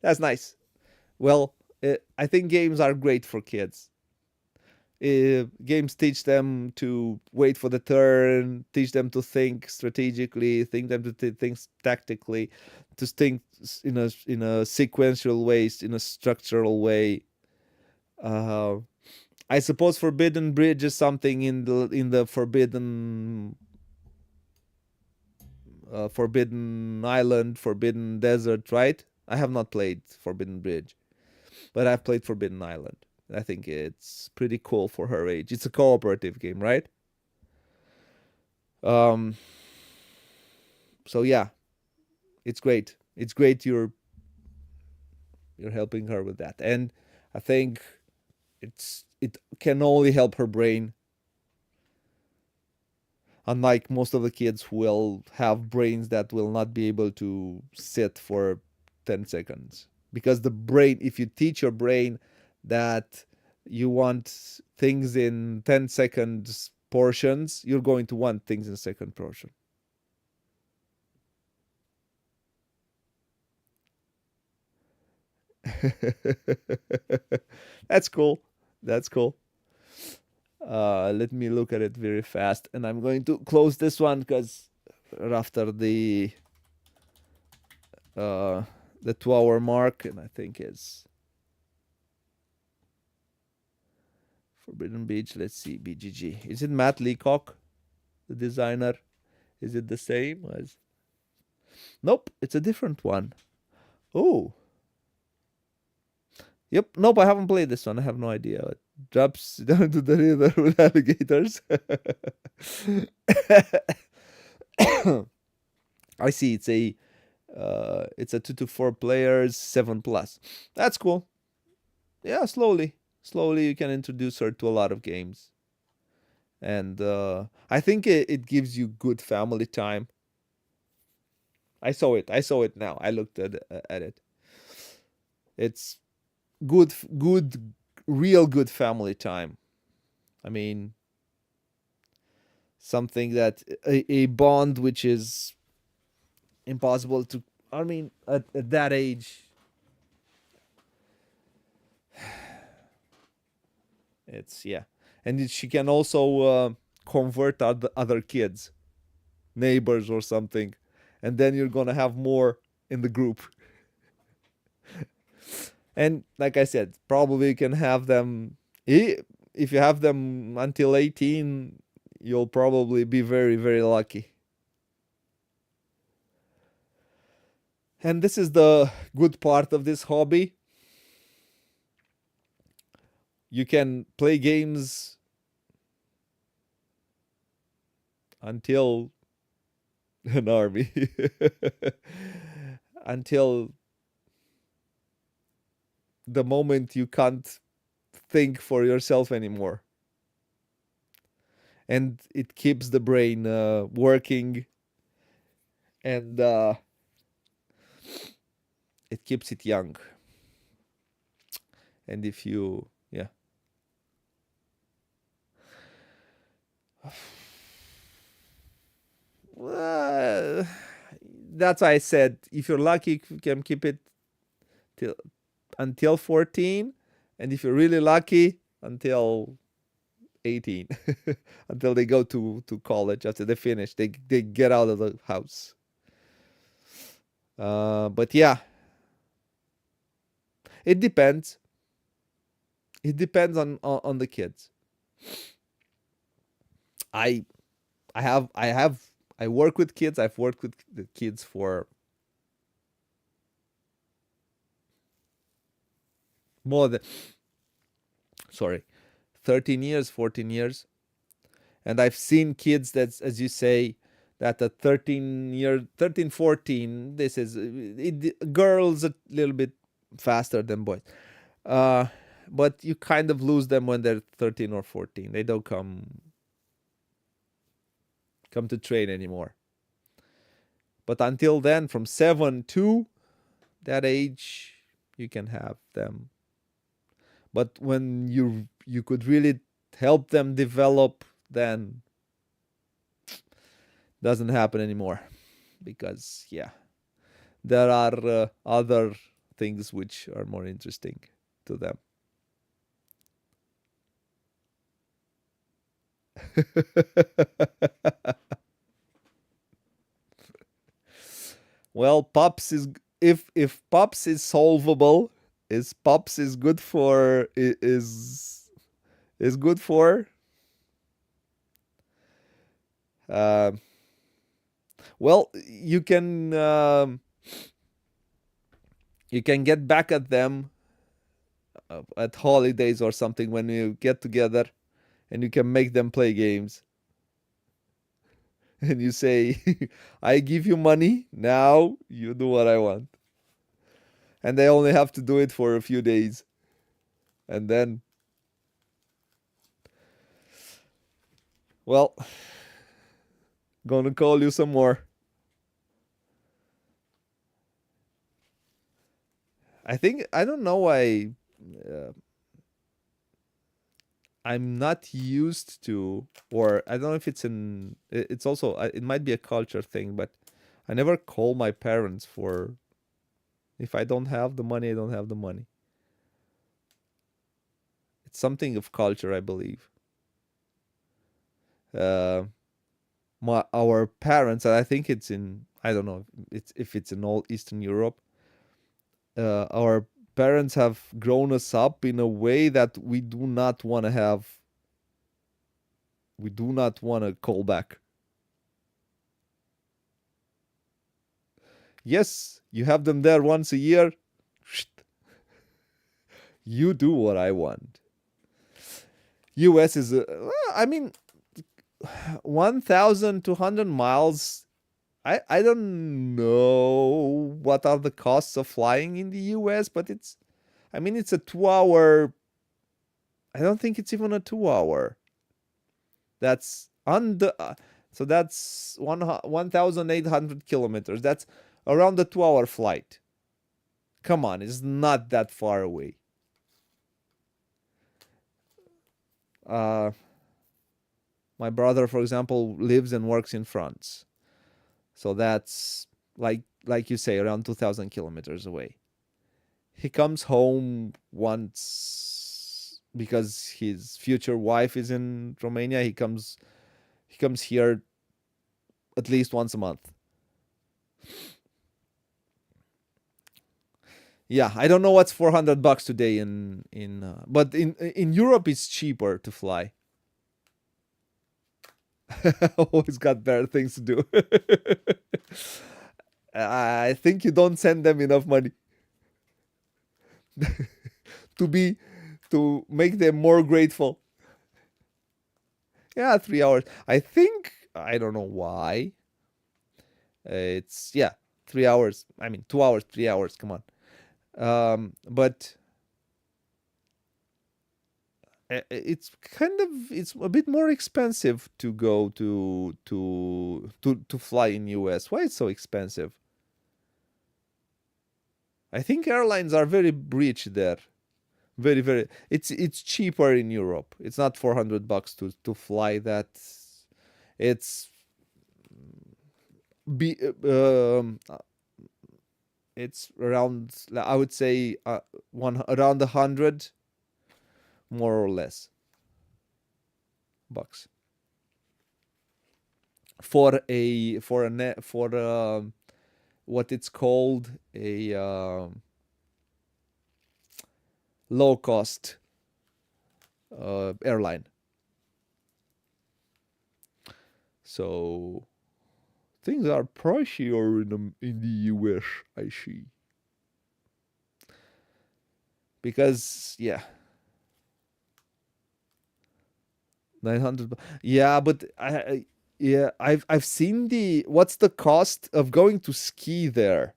That's nice. Well, I think games are great for kids. Games teach them to wait for the turn, teach them to think strategically, think them to think tactically, to think in a sequential way, in a structural way. Uh, I suppose Forbidden Bridge is something in the Forbidden Island, Forbidden Desert, right? I have not played Forbidden Bridge, but I've played Forbidden Island. I think it's pretty cool for her age. It's a cooperative game, right? Um, so yeah, it's great. It's great you're helping her with that, and I think it can only help her brain. Unlike most of the kids who will have brains that will not be able to sit for 10 seconds, because the brain, if you teach your brain that you want things in 10 seconds portions, you're going to want things in second portion. That's cool. That's cool. Let me look at it very fast, and I'm going to close this one because after uh, the 2 hour mark, and I think it's Forbidden Beach. Let's see, BGG. Is it Matt Leacock, the designer? Is it the same as? Nope, it's a different one. Oh, yep. Nope, I haven't played this one. I have no idea. It drops down to the river with alligators. I see. It's a 2 to 4 players, 7+. That's cool. Yeah, slowly you can introduce her to a lot of games, and I think it gives you good family time. I saw it now. I looked at it. It's good, real good family time. I mean, something that a bond which is impossible to. I mean, at that age, it's yeah, and she can also convert other kids, neighbors or something, and then you're gonna have more in the group. And like I said, probably you can have them. If you have them until 18, you'll probably be very, very lucky. And this is the good part of this hobby. You can play games until an army, until the moment you can't think for yourself anymore. And it keeps the brain working, and it keeps it young. And if you, yeah. Well, that's why I said if you're lucky, you can keep it till until 14, and if you're really lucky, until 18, until they go to college. After they finish, they get out of the house. But yeah, it depends. It depends on the kids. I I I work with kids. I've worked with the kids for more than, sorry, 13 years, 14 years. And I've seen kids that's, as you say, that at 13, 14, this is girls a little bit faster than boys. Uh, but you kind of lose them when they're 13 or 14. They don't come to train anymore. But until then, from 7 to that age, you can have them. But when you could really help them develop, then doesn't happen anymore, because yeah, there are other things which are more interesting to them. Well, pups is, if pups is solvable, is pups is good for is good for uh, well, you can get back at them at holidays or something, when you get together, and you can make them play games. And you say, I give you money, now you do what I want. And they only have to do it for a few days. And then, well, gonna call you some more. I think, I don't know why uh, I'm not used to, or I don't know if it's also, it might be a culture thing, but I never call my parents for, if I don't have the money, I don't have the money. It's something of culture, I believe. Uh, our parents, and I think it's in, I don't know if it's in all Eastern Europe. Our parents have grown us up in a way that we do not want to call back. Yes, you have them there once a year. You do what I want. US is I mean, 1,200 miles. I don't know what are the costs of flying in the US, but I mean, it's a 2 hour. I don't think it's even a 2 hour. That's under, so that's 1,800 kilometers. That's around a 2 hour flight. Come on, it's not that far away. Uh, my brother, for example, lives and works in France. So that's like you say, around 2,000 kilometers away. He comes home once because his future wife is in Romania. He comes here at least once a month. Yeah, I don't know what's $400 today but in Europe it's cheaper to fly. Always got better things to do. I think you don't send them enough money to be to make them more grateful. Yeah, 3 hours. I think I don't know why. It's yeah, 3 hours. I mean, 2 hours, 3 hours. Come on. But it's kind of it's a bit more expensive to go to fly in US. Why it's so expensive? I think airlines are very rich there. Very very. It's cheaper in Europe. It's not $400 to fly that. It's be it's around I would say one around 100 more or less bucks for what it's called a low cost airline. So things are pricier in the US, I see. Because yeah, 900. Yeah, but yeah, I've seen the what's the cost of going to ski there,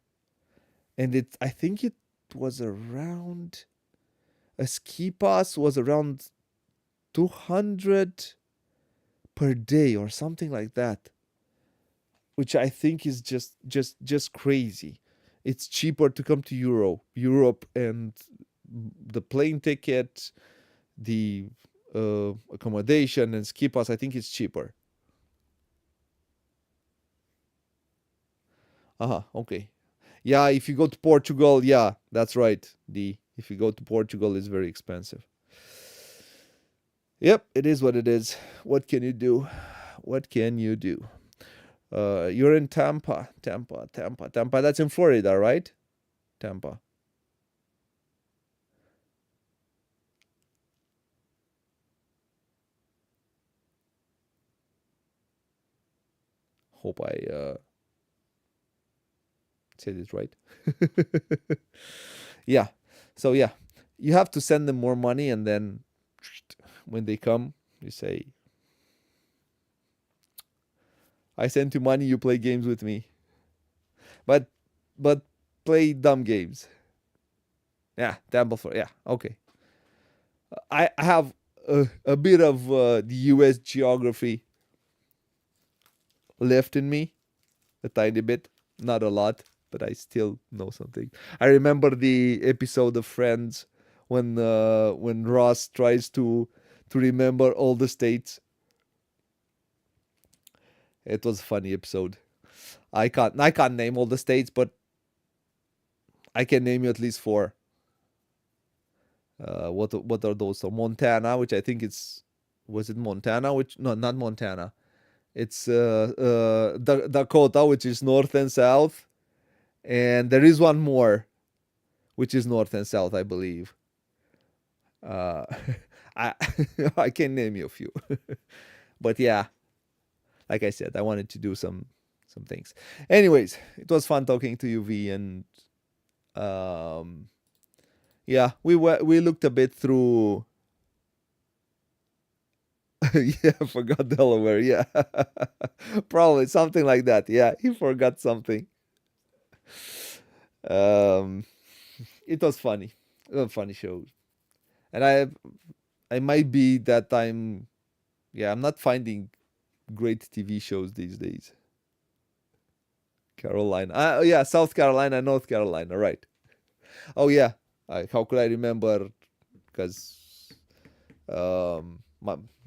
and I think it was around a ski pass was around 200 per day or something like that, which I think is just crazy. It's cheaper to come to Europe, and the plane ticket, the accommodation, and ski pass. I think it's cheaper. Okay. Yeah, if you go to Portugal, yeah, that's right. The If you go to Portugal, it's very expensive. Yep, it is what it is. What can you do? What can you do? You're in Tampa. That's in Florida, right? Tampa. Hope I said it right. Yeah. So yeah, you have to send them more money, and then when they come, you say, "I sent you money. You play games with me, but but play dumb games." Yeah, Tampa for yeah. Okay. I have a bit of the U.S. geography left in me, a tiny bit, not a lot, but I still know something. I remember the episode of Friends when Ross tries to remember all the states. It was a funny episode. I can't name all the states, but I can name you at least four. What are those? So Montana, which I think it's was it Montana? Which no, not Montana. It's Dakota, which is north and south, and there is one more, which is north and south, I believe. Uh, I I can name you a few, but yeah, like I said, I wanted to do some things. Anyways, it was fun talking to you, V, and um, yeah, we looked a bit through. Yeah, forgot Delaware. Yeah, probably something like that. Yeah, he forgot something. Um, it was funny. A funny show, and I might be that I'm yeah I'm not finding great TV shows these days. Carolina, yeah, South Carolina, North Carolina, right? Oh yeah, how could I remember? Because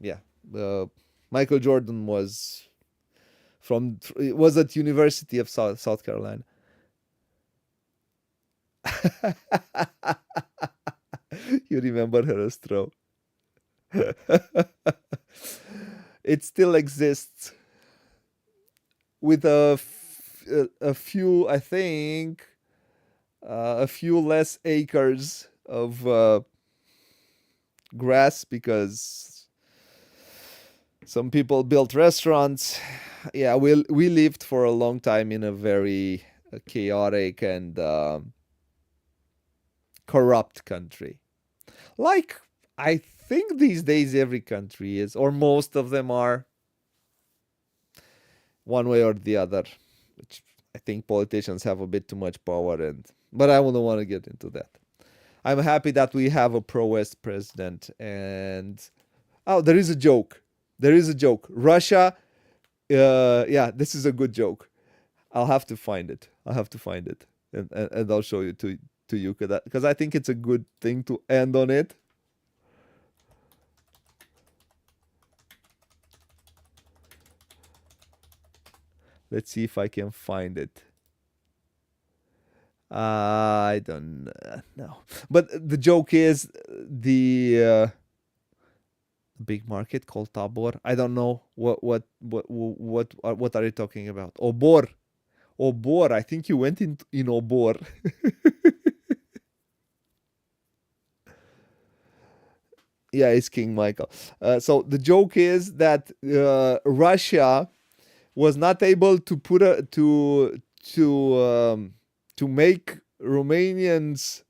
yeah, uh, Michael Jordan was at University of South Carolina. You remember her straw? It still exists with a few, I think, a few less acres of grass because some people built restaurants. Yeah, we lived for a long time in a very a chaotic and corrupt country. Like, I think these days every country is, or most of them are, one way or the other. Which I think politicians have a bit too much power, and but I wouldn't want to get into that. I'm happy that we have a pro-West president, and oh, there is a joke. There is a joke. Russia. Yeah, this is a good joke. I'll have to find it. I'll have to find it, and I'll show you to you because I think it's a good thing to end on it. Let's see if I can find it. I don't know, but the joke is the big market called Tabor. I don't know what are you talking about? Obor, Obor. I think you went in Obor. Yeah, it's King Michael. So the joke is that Russia was not able to put a to make Romanians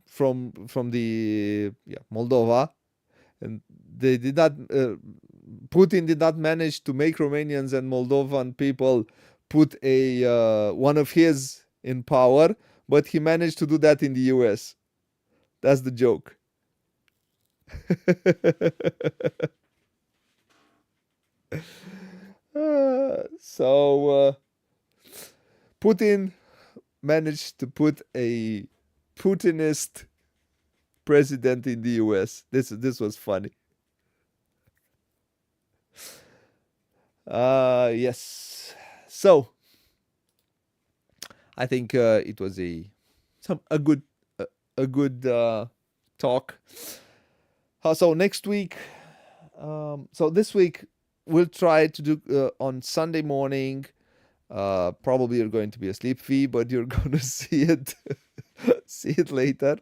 from the Moldova, and they did not. Putin did not manage to make Romanians and Moldovan people put a one of his in power, but he managed to do that in the U.S. That's the joke. So Putin managed to put a Putinist president in the U.S. This was funny. Yes. So I think it was a good a good talk. So next week, so this week we'll try to do on Sunday morning. Probably you're going to be asleep, Fee, but you're going to see it later.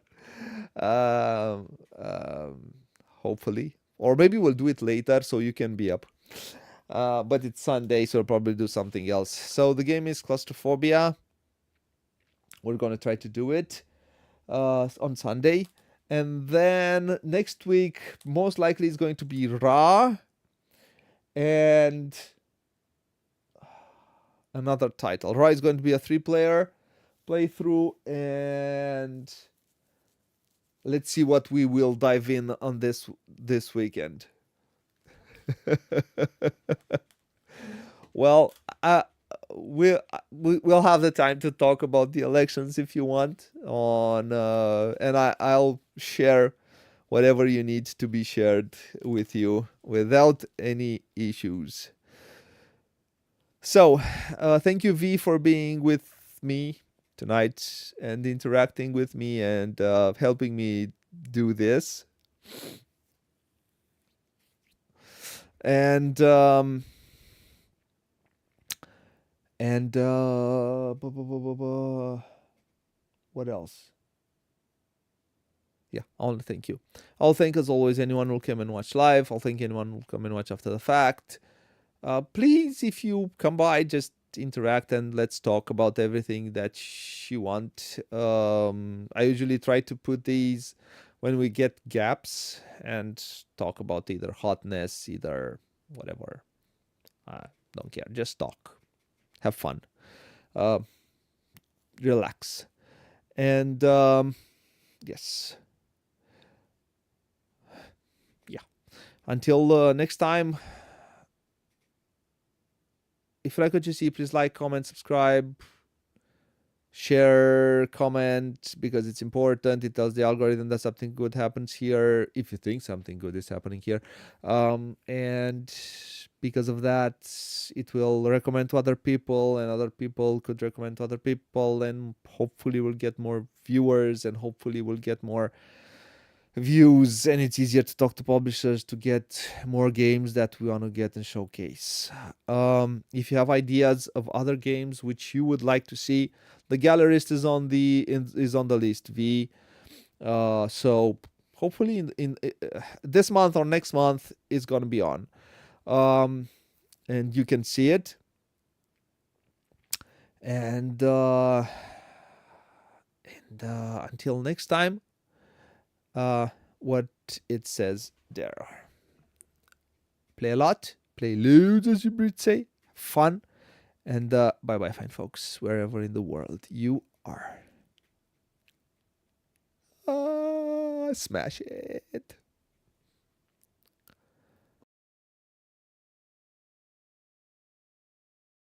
Um, um, Hopefully, or maybe we'll do it later so you can be up. But it's Sunday, so we'll probably do something else. So the game is Claustrophobia. We're going to try to do it on Sunday. And then next week, most likely, is going to be Ra and another title. Ra is going to be a 3-player playthrough, and let's see what we will dive in on this weekend. Well, we'll have the time to talk about the elections if you want on, and I'll share whatever you need to be shared with you without any issues. So, thank you, V, for being with me tonight and interacting with me and helping me do this. And what else? Yeah, I want to thank you. I'll thank, as always, anyone who'll come and watch live. I'll thank anyone who'll come and watch after the fact. Please, if you come by, just interact and let's talk about everything that you want. I usually try to put these when we get gaps and talk about either hotness, either whatever. I don't care. Just talk. Have fun. Relax. And yes. Yeah. Until next time. If you like what you see, please like, comment, subscribe, share, comment, because it's important. It tells the algorithm that something good happens here, if you think something good is happening here. And because of that, it will recommend to other people, and other people could recommend to other people, and hopefully we'll get more viewers, and hopefully we'll get more views, and it's easier to talk to publishers to get more games that we want to get and showcase. If you have ideas of other games which you would like to see, the gallerist is on the list, V. So hopefully in this month or next month is going to be on, and you can see it. And until next time, what it says there: play a lot, play loads, as you Brits say, fun, and bye bye, fine folks, wherever in the world you are. Smash it.